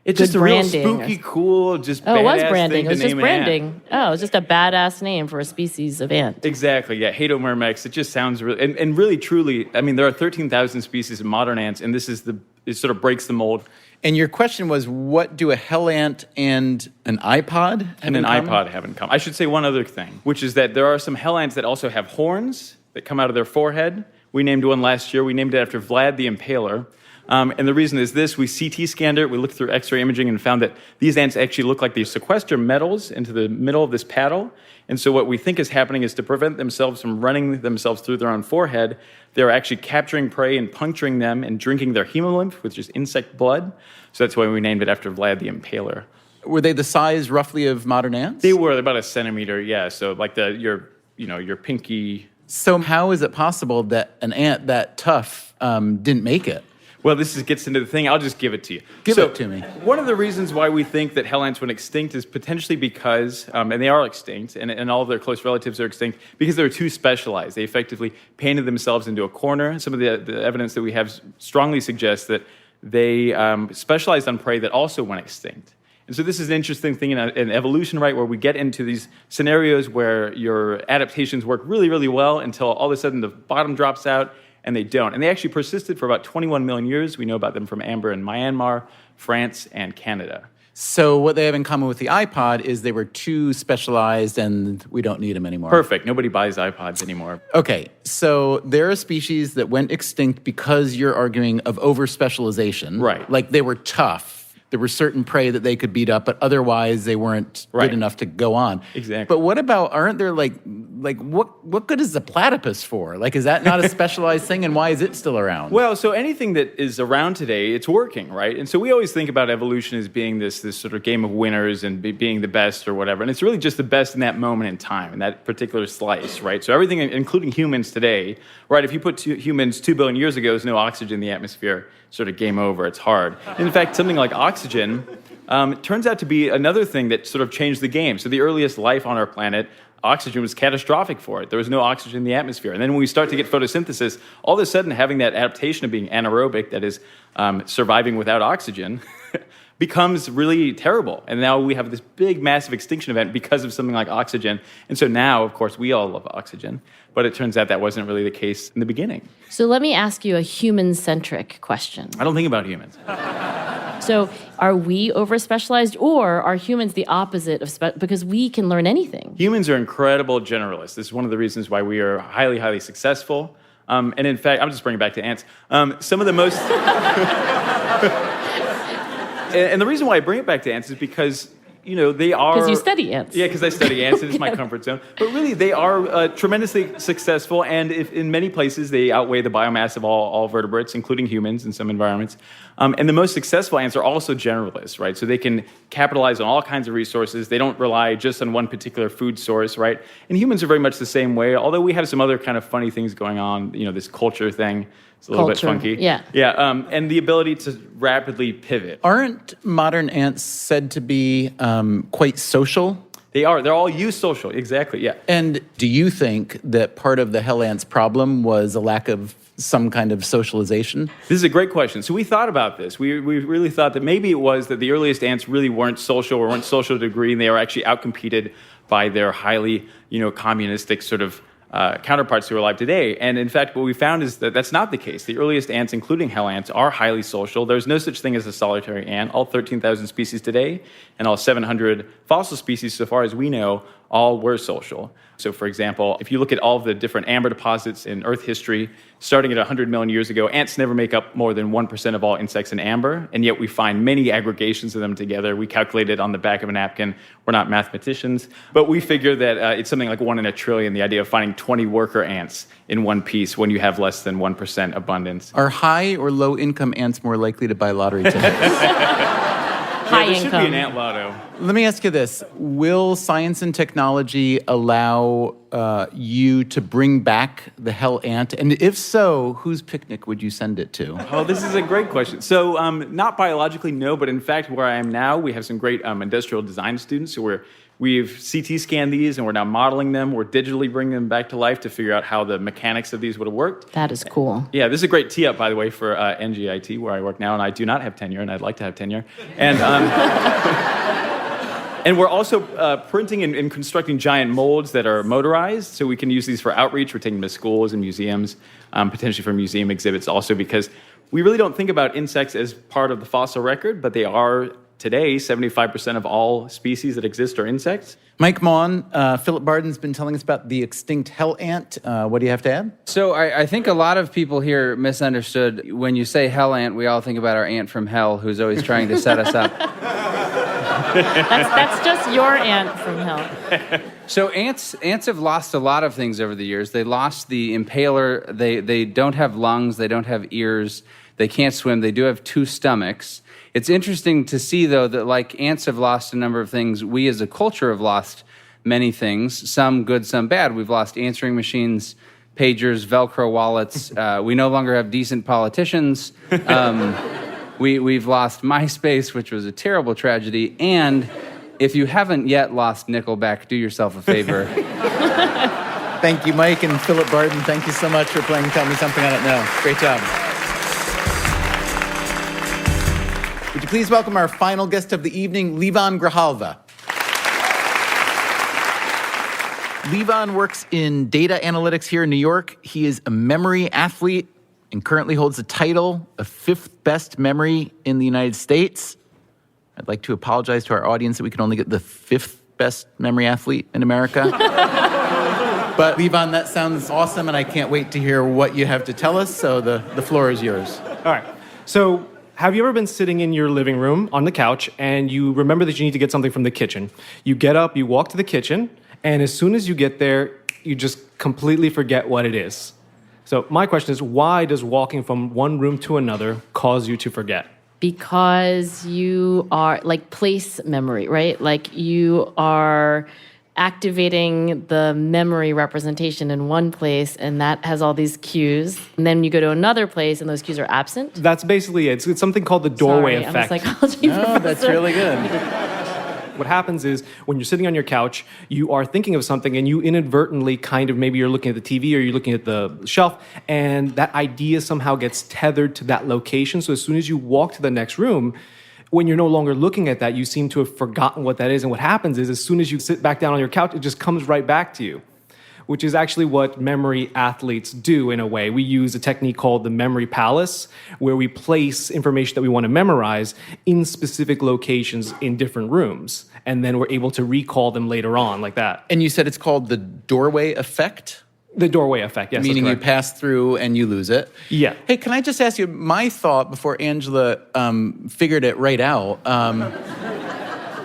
Speaker 8: It's just a real spooky, cool, just badass
Speaker 2: it was branding.
Speaker 8: thing
Speaker 2: It was
Speaker 8: to
Speaker 2: just
Speaker 8: name
Speaker 2: branding.
Speaker 8: an ant.
Speaker 2: Oh, it was just a badass name for a species of ant.
Speaker 8: Exactly, yeah. Hadomyrmex, it just sounds really, and really, truly, I mean, there are 13,000 species of modern ants, and this is it sort of breaks the mold.
Speaker 1: And your question was, what do a hell ant and an iPod have in common?
Speaker 8: iPod have in common? I should say one other thing, which is that there are some hell ants that also have horns that come out of their forehead. We named one last year. We named it after Vlad the Impaler. And the reason is this: we CT scanned it, we looked through X-ray imaging, and found that these ants actually look like they sequester metals into the middle of this paddle. And so what we think is happening is to prevent themselves from running themselves through their own forehead, they're actually capturing prey and puncturing them and drinking their hemolymph, which is insect blood. So that's why we named it after Vlad the Impaler.
Speaker 1: Were they the size roughly of modern ants?
Speaker 8: They were about a centimeter, yeah. So like your pinky.
Speaker 1: So how is it possible that an ant that tough didn't make it?
Speaker 8: Well, this gets into the thing. I'll just give it to you.
Speaker 1: Give it to me.
Speaker 8: One of the reasons why we think that hell ants went extinct is potentially because, and they are extinct, and all of their close relatives are extinct, because they were too specialized. They effectively painted themselves into a corner. Some of the evidence that we have strongly suggests that they specialized on prey that also went extinct. And so this is an interesting thing in evolution, right, where we get into these scenarios where your adaptations work really, really well until all of a sudden the bottom drops out, and they don't. And they actually persisted for about 21 million years. We know about them from amber in Myanmar, France, and Canada.
Speaker 1: So what they have in common with the iPod is they were too specialized and we don't need them anymore.
Speaker 8: Perfect. Nobody buys iPods anymore.
Speaker 1: Okay, so there are species that went extinct because you're arguing of over-specialization.
Speaker 8: Right.
Speaker 1: Like they were tough. There were certain prey that they could beat up, but otherwise they weren't good enough to go on.
Speaker 8: Exactly.
Speaker 1: But what about, aren't there what good is the platypus for? Like, is that not a specialized thing, and why is it still around?
Speaker 8: Well, so anything that is around today, it's working, right? And so we always think about evolution as being this sort of game of winners and being the best or whatever. And it's really just the best in that moment in time, in that particular slice, right? So everything, including humans today, right? If you put humans 2 billion years ago, there's no oxygen in the atmosphere, sort of game over. It's hard. In fact, something like oxygen turns out to be another thing that sort of changed the game. So the earliest life on our planet, oxygen was catastrophic for it. There was no oxygen in the atmosphere. And then when we start to get photosynthesis, all of a sudden having that adaptation of being anaerobic, that is surviving without oxygen, becomes really terrible. And now we have this big, massive extinction event because of something like oxygen. And so now, of course, we all love oxygen. But it turns out that wasn't really the case in the beginning.
Speaker 2: So let me ask you a human-centric question.
Speaker 8: I don't think about humans.
Speaker 2: So are we over-specialized, or are humans the opposite of because we can learn anything?
Speaker 8: Humans are incredible generalists. This is one of the reasons why we are highly, highly successful. And in fact, I'm just bringing it back to ants. Some of the most... And the reason why I bring it back to ants is because, they are...
Speaker 2: Because you study ants.
Speaker 8: Yeah, because I study ants. It is my comfort zone. But really, they are tremendously successful, and in many places, they outweigh the biomass of all vertebrates, including humans in some environments. And the most successful ants are also generalists, right? So they can capitalize on all kinds of resources. They don't rely just on one particular food source, right? And humans are very much the same way, although we have some other kind of funny things going on, this culture thing. It's a little bit funky.
Speaker 2: Yeah.
Speaker 8: Yeah, and the ability to rapidly pivot.
Speaker 1: Aren't modern ants said to be quite social?
Speaker 8: They are. They're all eusocial. Exactly, yeah.
Speaker 1: And do you think that part of the hell ants problem was a lack of some kind of socialization?
Speaker 8: This is a great question. So we thought about this. We really thought that maybe it was that the earliest ants really weren't social or weren't social to a degree, and they were actually outcompeted by their highly, communistic sort of counterparts who are alive today. And in fact, what we found is that that's not the case. The earliest ants, including hell ants, are highly social. There's no such thing as a solitary ant. All 13,000 species today and all 700 fossil species, so far as we know, all were social. So, for example, if you look at all of the different amber deposits in Earth history, starting at 100 million years ago, ants never make up more than 1% of all insects in amber, and yet we find many aggregations of them together. We calculate it on the back of a napkin. We're not mathematicians, but we figure that it's something like 1 in a trillion, the idea of finding 20 worker ants in one piece when you have less than 1% abundance.
Speaker 1: Are high or low income ants more likely to buy lottery tickets?
Speaker 2: High
Speaker 8: there
Speaker 2: income.
Speaker 8: should be an ant lotto.
Speaker 1: Let me ask you this. Will science and technology allow you to bring back the hell ant? And if so, whose picnic would you send it to?
Speaker 8: Oh, this is a great question. So not biologically, no, but in fact, where I am now, we have some great industrial design students who we've CT scanned these, and we're now modeling them. We're digitally bringing them back to life to figure out how the mechanics of these would have worked.
Speaker 2: That is cool.
Speaker 8: Yeah, this is a great tee-up, by the way, for NGIT, where I work now, and I do not have tenure, and I'd like to have tenure. And and we're also printing and constructing giant molds that are motorized, so we can use these for outreach. We're taking them to schools and museums, potentially for museum exhibits also, because we really don't think about insects as part of the fossil record, but they are today, 75% of all species that exist are insects.
Speaker 1: Mike Maughan, Philip Barden's been telling us about the extinct hell ant. What do you have to add?
Speaker 3: So I think a lot of people here misunderstood. When you say hell ant, we all think about our ant from hell who's always trying to set us up.
Speaker 2: That's just your ant from hell.
Speaker 3: So ants have lost a lot of things over the years. They lost the impaler. They don't have lungs. They don't have ears. They can't swim. They do have 2 stomachs. It's interesting to see, though, that like ants have lost a number of things, we as a culture have lost many things, some good, some bad. We've lost answering machines, pagers, Velcro wallets. We no longer have decent politicians. We've lost MySpace, which was a terrible tragedy. And if you haven't yet lost Nickelback, do yourself a favor.
Speaker 1: Thank you, Mike and Philip Barden. Thank you so much for playing Tell Me Something I Don't Know. Great job. Would you please welcome our final guest of the evening, Levan Grijalva. Levan works in data analytics here in New York. He is a memory athlete and currently holds the title of 5th best memory in the United States. I'd like to apologize to our audience that we can only get the 5th best memory athlete in America. But Levan, that sounds awesome, and I can't wait to hear what you have to tell us, so the floor is yours.
Speaker 9: All right. So have you ever been sitting in your living room on the couch and you remember that you need to get something from the kitchen? You get up, you walk to the kitchen, and as soon as you get there, you just completely forget what it is. So my question is, why does walking from one room to another cause you to forget?
Speaker 2: Because you are like place memory, right? Like you are activating the memory representation in one place, and that has all these cues. And then you go to another place, and those cues are absent.
Speaker 9: That's basically it. It's something called the doorway effect.
Speaker 2: I'm a psychology professor.
Speaker 1: That's really good.
Speaker 9: What happens is when you're sitting on your couch, you are thinking of something and you inadvertently kind of, maybe you're looking at the TV or you're looking at the shelf, and that idea somehow gets tethered to that location. So as soon as you walk to the next room, when you're no longer looking at that, you seem to have forgotten what that is. And what happens is as soon as you sit back down on your couch, it just comes right back to you, which is actually what memory athletes do in a way. We use a technique called the memory palace, where we place information that we want to memorize in specific locations in different rooms. And then we're able to recall them later on like that.
Speaker 1: And you said it's called the doorway effect?
Speaker 9: The doorway effect, yes.
Speaker 1: Meaning you pass through and you lose it?
Speaker 9: Yeah.
Speaker 1: Hey, can I just ask you, my thought before Angela figured it right out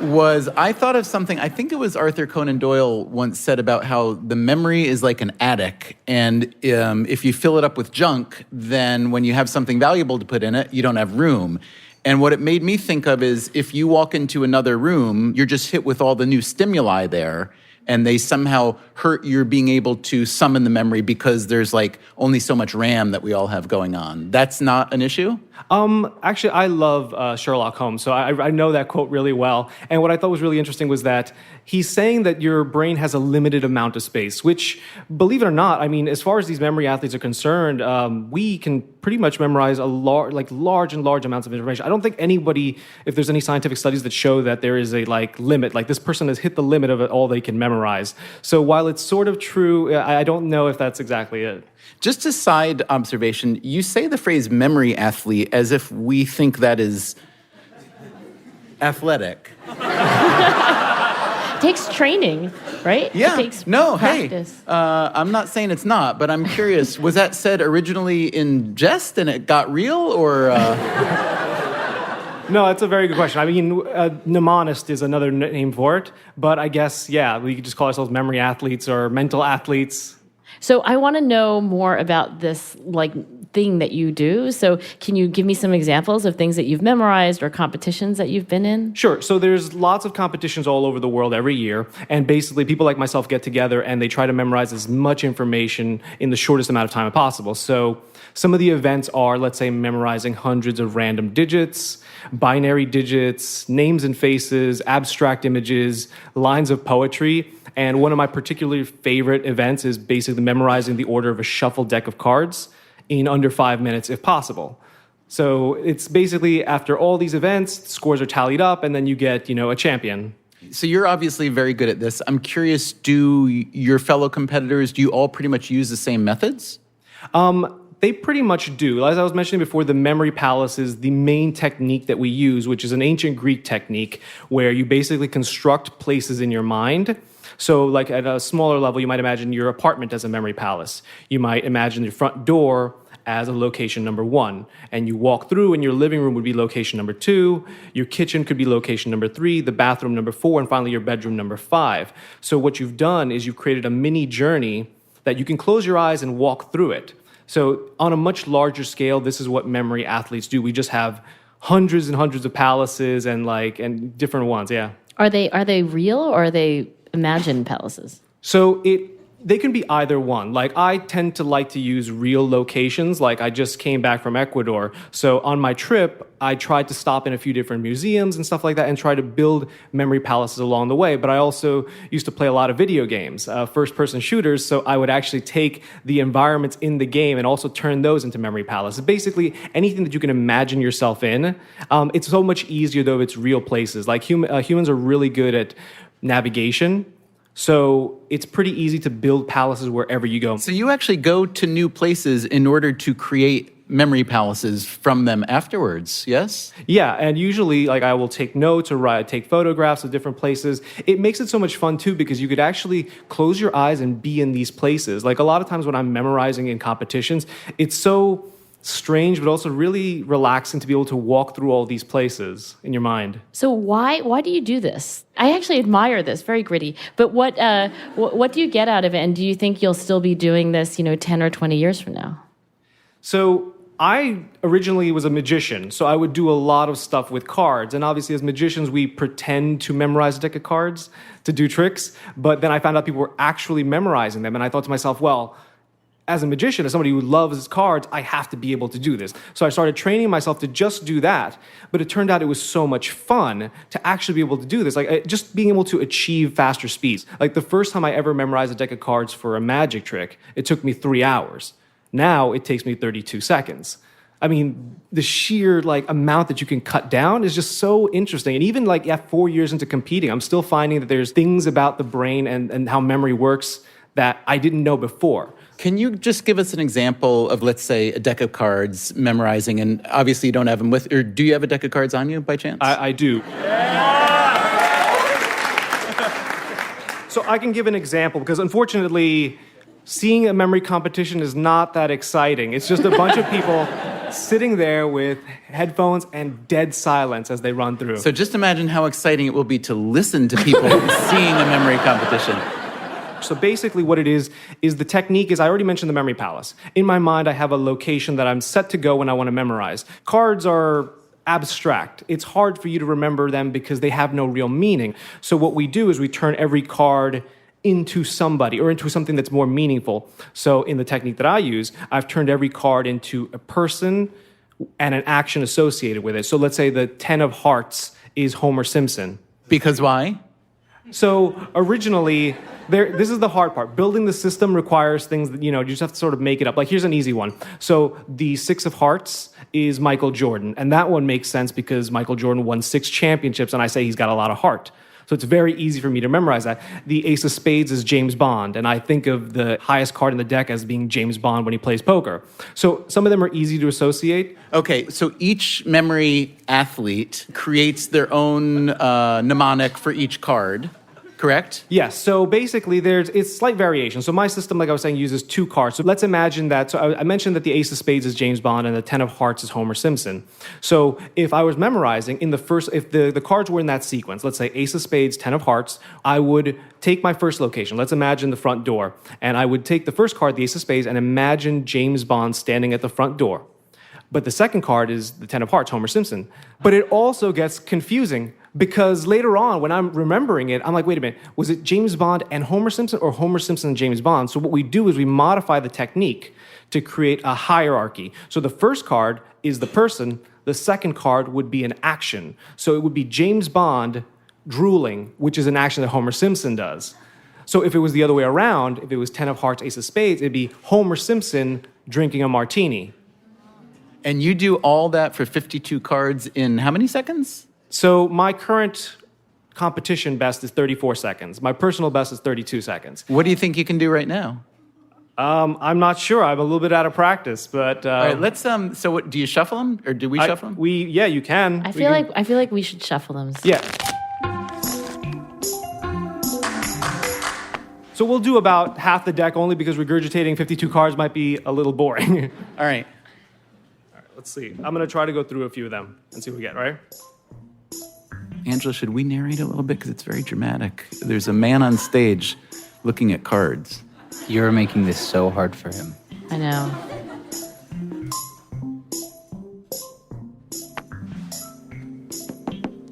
Speaker 1: was I thought of something, I think it was Arthur Conan Doyle once said about how the memory is like an attic, and if you fill it up with junk, then when you have something valuable to put in it, you don't have room. And what it made me think of is if you walk into another room, you're just hit with all the new stimuli there, and they somehow hurt your being able to summon the memory because there's like only so much RAM that we all have going on. That's not an issue?
Speaker 9: Actually, I love Sherlock Holmes, so I know that quote really well. And what I thought was really interesting was that he's saying that your brain has a limited amount of space, which, believe it or not, I mean, as far as these memory athletes are concerned, we can pretty much memorize large amounts of information. I don't think anybody, if there's any scientific studies that show that there is a limit, like this person has hit the limit of all they can memorize. So while it's sort of true, I don't know if that's exactly it.
Speaker 1: Just a side observation, you say the phrase memory athlete as if we think that is athletic.
Speaker 2: It takes training, right?
Speaker 1: Yeah.
Speaker 2: It takes
Speaker 1: no,
Speaker 2: practice.
Speaker 1: hey, I'm not saying it's not, but I'm curious, was that said originally in jest and it got real, or...
Speaker 9: No, that's a very good question. I mean, mnemonist is another name for it, but I guess, yeah, we could just call ourselves memory athletes or mental athletes.
Speaker 2: So I want to know more about this thing that you do. So can you give me some examples of things that you've memorized or competitions that you've been in?
Speaker 9: Sure. So there's lots of competitions all over the world every year. And basically people like myself get together and they try to memorize as much information in the shortest amount of time possible. So some of the events are, let's say, memorizing hundreds of random digits, binary digits, names and faces, abstract images, lines of poetry. And one of my particularly favorite events is basically memorizing the order of a shuffled deck of cards in under 5 minutes, if possible. So it's basically after all these events, scores are tallied up, and then you get, a champion.
Speaker 1: So you're obviously very good at this. I'm curious, do your fellow competitors, do you all pretty much use the same methods?
Speaker 9: They pretty much do. As I was mentioning before, the memory palace is the main technique that we use, which is an ancient Greek technique where you basically construct places in your mind. So like at a smaller level, you might imagine your apartment as a memory palace. You might imagine your front door as a location number 1. And you walk through and your living room would be location number 2. Your kitchen could be location number 3, the bathroom number 4, and finally your bedroom number 5. So what you've done is you've created a mini journey that you can close your eyes and walk through it. So on a much larger scale, this is what memory athletes do. We just have hundreds and hundreds of palaces and different ones, yeah.
Speaker 2: Are they real or are they imagined palaces?
Speaker 9: So they can be either one. Like I tend to like to use real locations. Like I just came back from Ecuador. So on my trip, I tried to stop in a few different museums and stuff like that and try to build memory palaces along the way. But I also used to play a lot of video games, first-person shooters. So I would actually take the environments in the game and also turn those into memory palaces. Basically, anything that you can imagine yourself in. It's so much easier, though, if it's real places. Like humans are really good at navigation. So it's pretty easy to build palaces wherever you go.
Speaker 1: So you actually go to new places in order to create memory palaces from them afterwards, yes?
Speaker 9: Yeah, and usually like I will take notes or take photographs of different places. It makes it so much fun too because you could actually close your eyes and be in these places. Like a lot of times when I'm memorizing in competitions, it's so strange but also really relaxing to be able to walk through all these places in your mind.
Speaker 2: So why do you do this? I actually admire this, very gritty. But what do you get out of it? And do you think you'll still be doing this, 10 or 20 years from now?
Speaker 9: So I originally was a magician, so I would do a lot of stuff with cards. And obviously as magicians, we pretend to memorize a deck of cards to do tricks. But then I found out people were actually memorizing them. And I thought to myself, well, as a magician, as somebody who loves cards, I have to be able to do this. So I started training myself to just do that. But it turned out it was so much fun to actually be able to do this. Like just being able to achieve faster speeds. Like the first time I ever memorized a deck of cards for a magic trick, it took me 3 hours. Now it takes me 32 seconds. I mean, the sheer amount that you can cut down is just so interesting. And even 4 years into competing, I'm still finding that there's things about the brain and how memory works that I didn't know before.
Speaker 1: Can you just give us an example of, let's say, a deck of cards memorizing, and obviously you don't have them with, or do you have a deck of cards on you by chance?
Speaker 9: I do. So I can give an example because unfortunately, seeing a memory competition is not that exciting. It's just a bunch of people sitting there with headphones and dead silence as they run through.
Speaker 1: So just imagine how exciting it will be to listen to people seeing a memory competition.
Speaker 9: So basically what it is the technique is, I already mentioned the memory palace. In my mind, I have a location that I'm set to go when I want to memorize. Cards are abstract. It's hard for you to remember them because they have no real meaning. So what we do is we turn every card into somebody or into something that's more meaningful. So in the technique that I use, I've turned every card into a person and an action associated with it. So let's say the 10 of hearts is Homer Simpson.
Speaker 1: Because why?
Speaker 9: So originally, this is the hard part. Building the system requires things that, you just have to sort of make it up. Like, here's an easy one. So the 6 of hearts is Michael Jordan. And that one makes sense because Michael Jordan won 6 championships, and I say he's got a lot of heart. So it's very easy for me to memorize that. The ace of spades is James Bond, and I think of the highest card in the deck as being James Bond when he plays poker. So some of them are easy to associate.
Speaker 1: Okay, so each memory athlete creates their own mnemonic for each card, correct?
Speaker 9: Yes, so basically it's slight variation. So my system, like I was saying, uses 2 cards. So let's imagine that, so I mentioned that the ace of spades is James Bond and the 10 of hearts is Homer Simpson. So if I was memorizing if the cards were in that sequence, let's say ace of spades, 10 of hearts, I would take my first location. Let's imagine the front door. And I would take the first card, the ace of spades, and imagine James Bond standing at the front door. But the second card is the 10 of hearts, Homer Simpson. But it also gets confusing because later on, when I'm remembering it, I'm like, wait a minute, was it James Bond and Homer Simpson or Homer Simpson and James Bond? So what we do is we modify the technique to create a hierarchy. So the first card is the person. The second card would be an action. So it would be James Bond drooling, which is an action that Homer Simpson does. So if it was the other way around, if it was 10 of hearts, ace of spades, it'd be Homer Simpson drinking a martini.
Speaker 1: And you do all that for 52 cards in how many seconds?
Speaker 9: So my current competition best is 34 seconds. My personal best is 32 seconds.
Speaker 1: What do you think you can do right now?
Speaker 9: I'm not sure. I'm a little bit out of practice, but
Speaker 1: All right, let's. So, what, do you shuffle them, or do we shuffle them?
Speaker 9: Yeah, you can.
Speaker 2: I feel like we should shuffle them.
Speaker 9: Yeah. So we'll do about half the deck only because regurgitating 52 cards might be a little boring.
Speaker 1: All right.
Speaker 9: Let's see. I'm going to try to go through a few of them and see what we get, right?
Speaker 1: Angela, should we narrate a little bit? Because it's very dramatic. There's a man on stage looking at cards.
Speaker 3: You're making this so hard for him.
Speaker 2: I know.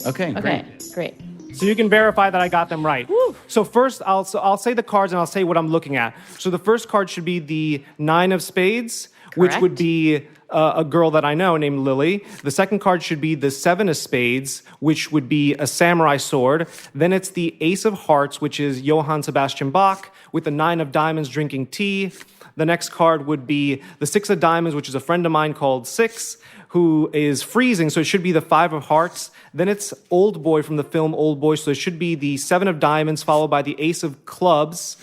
Speaker 1: Okay,
Speaker 2: Okay, great.
Speaker 9: So you can verify that I got them right.
Speaker 2: Woo.
Speaker 9: So first, I'll say the cards and I'll say what I'm looking at. So the first card should be the 9 of spades, which would
Speaker 2: Correct.
Speaker 9: be a girl that I know named Lily. The second card should be the 7 of spades, which would be a samurai sword. Then it's the Ace of hearts, which is Johann Sebastian Bach, with the 9 of diamonds drinking tea. The next card would be the 6 of diamonds, which is a friend of mine called Six, who is freezing, so it should be the 5 of hearts. Then it's Old Boy from the film Old Boy, so it should be the 7 of diamonds, followed by the Ace of clubs,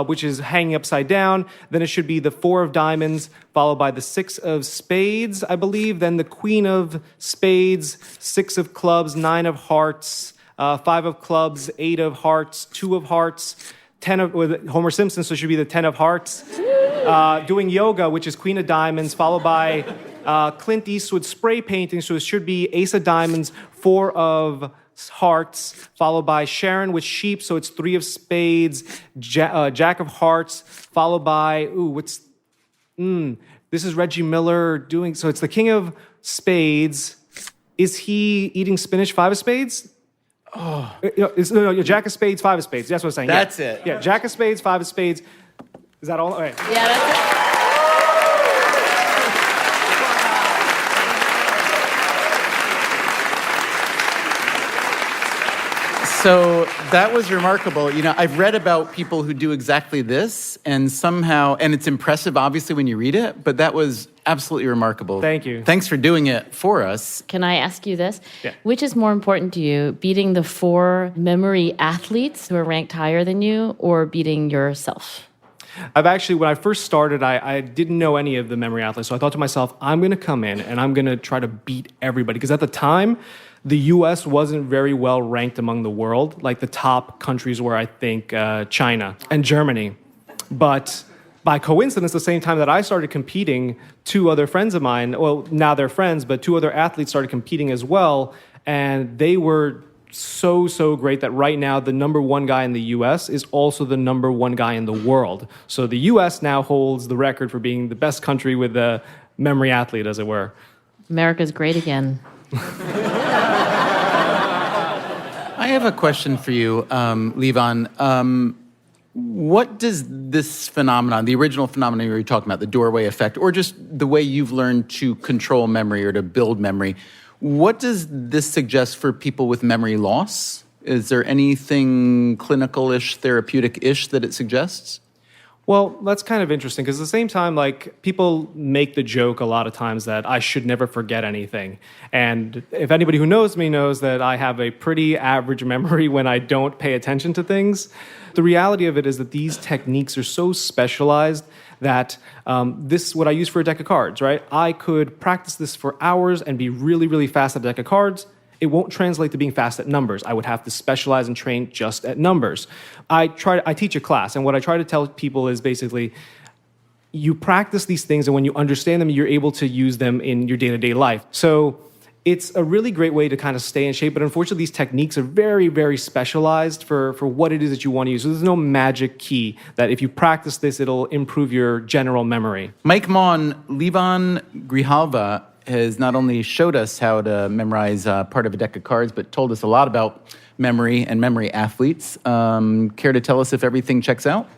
Speaker 9: which is hanging upside down. Then it should be the 4 of diamonds, followed by the 6 of spades, I believe. Then the Queen of spades, 6 of clubs, 9 of hearts, 5 of clubs, 8 of hearts, 2 of hearts, 10 of, with Homer Simpson, so it should be the 10 of hearts. Doing yoga, which is Queen of diamonds, followed by Clint Eastwood spray painting, so it should be Ace of diamonds, 4 of hearts, followed by Sharon with sheep, so it's 3 of spades, Jack of hearts, followed by, this is Reggie Miller doing, so it's the King of spades. Is he eating spinach, 5 of spades? Oh. No, Jack of spades, 5 of spades. That's what I'm saying.
Speaker 1: That's
Speaker 9: yeah.
Speaker 1: it.
Speaker 9: Yeah, Jack of spades, 5 of spades. Is that all? All right.
Speaker 2: Yeah, that's it.
Speaker 1: So that was remarkable. You know, I've read about people who do exactly this, and somehow, and it's impressive, obviously, when you read it, but that was absolutely remarkable.
Speaker 9: Thank you.
Speaker 1: Thanks for doing it for us.
Speaker 2: Can I ask you this?
Speaker 9: Yeah.
Speaker 2: Which is more important to you, beating the 4 memory athletes who are ranked higher than you, or beating yourself?
Speaker 9: I've actually, when I first started, I didn't know any of the memory athletes. So I thought to myself, I'm going to come in and I'm going to try to beat everybody. Because at the time, the U.S. wasn't very well ranked among the world. Like the top countries were, I think, China and Germany. But by coincidence, the same time that I started competing, 2 other friends of mine, well, now they're friends, but 2 other athletes started competing as well. And they were so great that right now the number 1 guy in the U.S. is also the number 1 guy in the world. So the U.S. now holds the record for being the best country with a memory athlete, as it were.
Speaker 2: America's great again.
Speaker 1: I have a question for you, Levon. What does this phenomenon, the original phenomenon you were talking about, the doorway effect, or just the way you've learned to control memory or to build memory, what does this suggest for people with memory loss? Is there anything clinical-ish, therapeutic-ish that it suggests?
Speaker 9: Well, that's kind of interesting because at the same time, like, people make the joke a lot of times that I should never forget anything. And if anybody who knows me knows that I have a pretty average memory when I don't pay attention to things. The reality of it is that these techniques are so specialized that this is what I use for a deck of cards, right? I could practice this for hours and be really fast at a deck of cards. It won't translate to being fast at numbers. I would have to specialize and train just at numbers. I teach a class, and what I try to tell people is basically, you practice these things, and when you understand them, you're able to use them in your day-to-day life. So it's a really great way to kind of stay in shape, but unfortunately, these techniques are very specialized for what it is that you want to use. So there's no magic key that if you practice this, it'll improve your general memory.
Speaker 1: Mike Maughan, Levon Grijalva has not only showed us how to memorize part of a deck of cards, but told us a lot about memory and memory athletes. Care to tell us if everything checks out?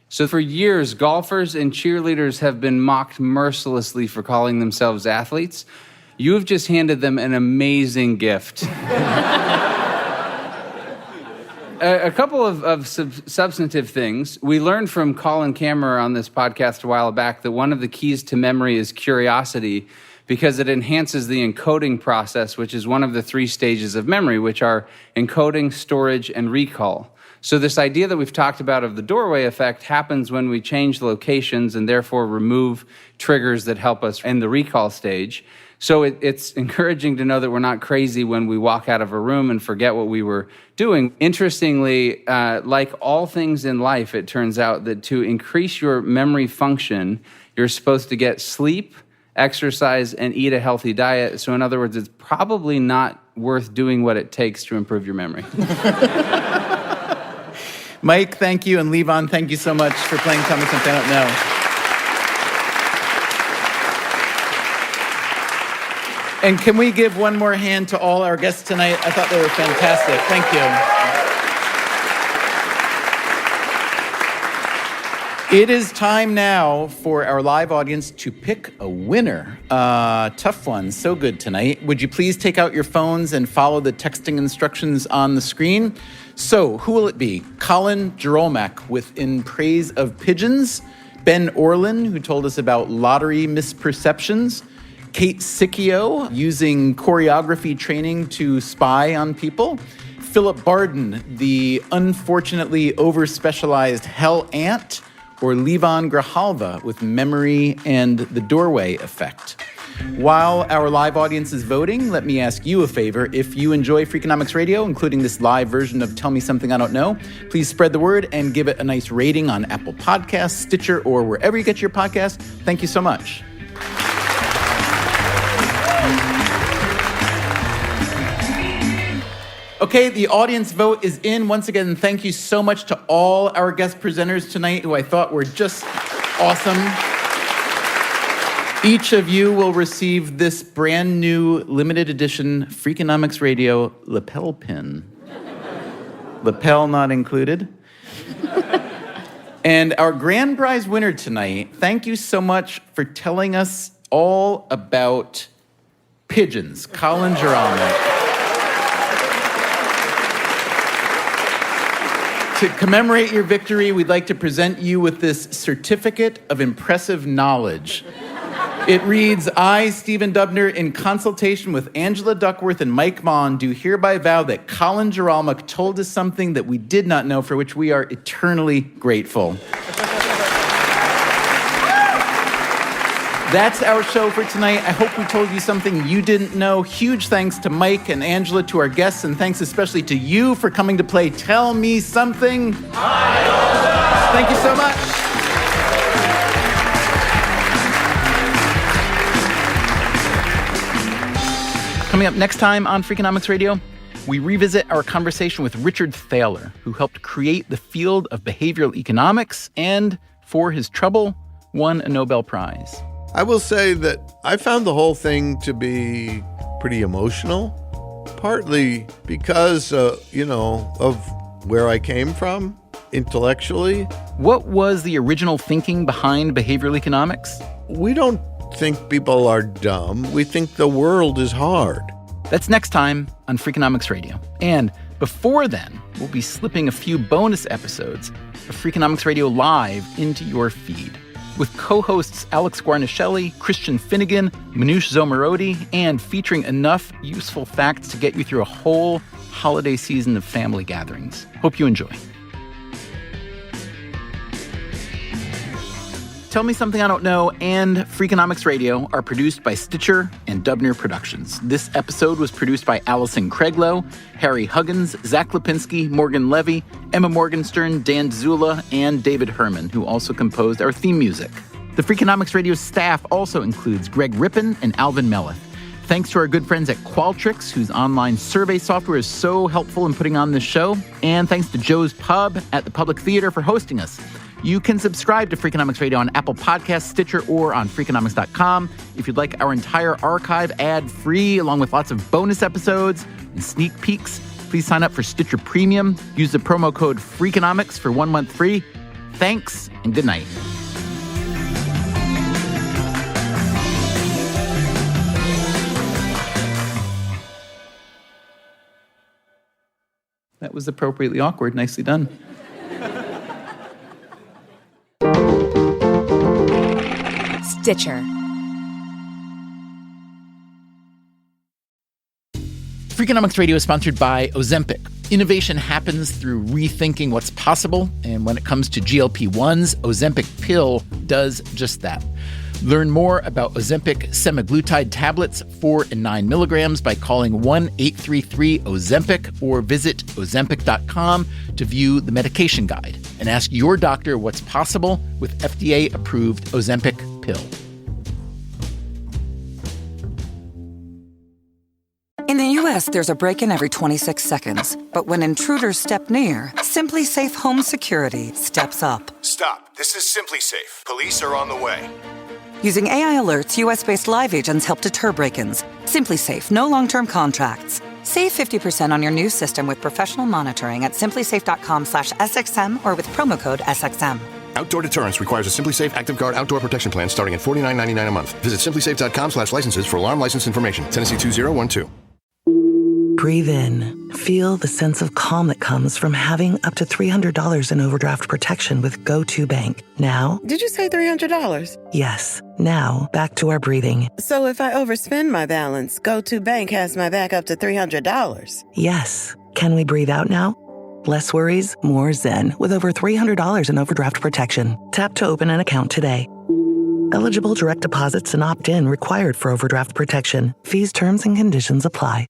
Speaker 3: So for years, golfers and cheerleaders have been mocked mercilessly for calling themselves athletes. You have just handed them an amazing gift. A couple of substantive things. We learned from Colin Kammerer on this podcast a while back that one of the keys to memory is curiosity, because it enhances the encoding process, which is one of the 3 stages of memory, which are encoding, storage, and recall. So this idea that we've talked about of the doorway effect happens when we change locations and therefore remove triggers that help us in the recall stage. So it's encouraging to know that we're not crazy when we walk out of a room and forget what we were doing. Interestingly, like all things in life, it turns out that to increase your memory function, you're supposed to get sleep, exercise, and eat a healthy diet. So in other words, it's probably not worth doing what it takes to improve your memory.
Speaker 1: Mike, thank you, and Levon, thank you so much for playing Tell Me Something I Don't Know. And can we give one more hand to all our guests tonight? I thought they were fantastic. Thank you. It is time now for our live audience to pick a winner. Tough one, so good tonight. Would you please take out your phones and follow the texting instructions on the screen? So, who will it be? Colin Jerolmak with In Praise of Pigeons, Ben Orlin, who told us about lottery misperceptions, Kate Sicchio, using choreography training to spy on people, Philip Barden, the unfortunately over-specialized hell ant, or Levon Grijalva with memory and the doorway effect. While our live audience is voting, let me ask you a favor. If you enjoy Freakonomics Radio, including this live version of Tell Me Something I Don't Know, please spread the word and give it a nice rating on Apple Podcasts, Stitcher, or wherever you get your podcast. Thank you so much. Okay, the audience vote is in. Once again, thank you so much to all our guest presenters tonight, who I thought were just awesome. Each of you will receive this brand new limited edition Freakonomics Radio lapel pin. Lapel not included. And our grand prize winner tonight, thank you so much for telling us all about pigeons, Colin Jerolmak. To commemorate your victory, we'd like to present you with this certificate of impressive knowledge. It reads, I, Stephen Dubner, in consultation with Angela Duckworth and Mike Maughan, do hereby vow that Colin Jerolmak told us something that we did not know, for which we are eternally grateful. That's our show for tonight. I hope we told you something you didn't know. Huge thanks to Mike and Angela, to our guests, and thanks especially to you for coming to play Tell Me Something. Thank you so much. Coming up next time on Freakonomics Radio, we revisit our conversation with Richard Thaler, who helped create the field of behavioral economics and, for his trouble, won a Nobel Prize.
Speaker 10: I will say that I found the whole thing to be pretty emotional, partly because, of where I came from intellectually.
Speaker 1: What was the original thinking behind behavioral economics?
Speaker 10: We don't think people are dumb. We think the world is hard.
Speaker 1: That's next time on Freakonomics Radio. And before then, we'll be slipping a few bonus episodes of Freakonomics Radio Live into your feed, with co-hosts Alex Guarnaschelli, Christian Finnegan, Manoush Zomorodi, and featuring enough useful facts to get you through a whole holiday season of family gatherings. Hope you enjoy. Tell Me Something I Don't Know and Freakonomics Radio are produced by Stitcher and Dubner Productions. This episode was produced by Allison Craiglow, Harry Huggins, Zach Lipinski, Morgan Levy, Emma Morgenstern, Dan Zula, and David Herman, who also composed our theme music. The Freakonomics Radio staff also includes Greg Rippin and Alvin Melleth. Thanks to our good friends at Qualtrics, whose online survey software is so helpful in putting on this show. And thanks to Joe's Pub at the Public Theater for hosting us. You can subscribe to Freakonomics Radio on Apple Podcasts, Stitcher, or on Freakonomics.com. If you'd like our entire archive ad-free, along with lots of bonus episodes and sneak peeks, please sign up for Stitcher Premium. Use the promo code Freakonomics for 1 month free. Thanks, and good night. That was appropriately awkward. Nicely done.
Speaker 11: Stitcher.
Speaker 1: Freakonomics Radio is sponsored by Ozempic. Innovation happens through rethinking what's possible, and when it comes to GLP-1s, Ozempic pill does just that. Learn more about Ozempic semaglutide tablets, 4 and 9 milligrams, by calling 1-833-OZEMPIC or visit Ozempic.com to view the medication guide and ask your doctor what's possible with FDA-approved Ozempic pill.
Speaker 12: In the U.S., there's a break-in every 26 seconds. But when intruders step near, Simply Safe Home Security steps up.
Speaker 13: Stop. This is Simply Safe. Police are on the way.
Speaker 12: Using AI alerts, U.S.-based live agents help deter break-ins. Simply Safe, no long-term contracts. Save 50% on your new system with professional monitoring at simplysafe.com/SXM or with promo code SXM.
Speaker 13: Outdoor deterrence requires a Simply Safe Active Guard outdoor protection plan starting at $49.99 a month. Visit simplysafe.com/licenses for alarm license information. Tennessee 2012.
Speaker 14: Breathe in. Feel the sense of calm that comes from having up to $300 in overdraft protection with Go2 Bank. Now,
Speaker 15: did you say $300?
Speaker 14: Yes. Now, back to our breathing.
Speaker 15: So if I overspend my balance, Go2 Bank has my back up to $300?
Speaker 14: Yes. Can we breathe out now? Less worries, more zen, with over $300 in overdraft protection. Tap to open an account today. Eligible direct deposits and opt-in required for overdraft protection. Fees, terms, and conditions apply.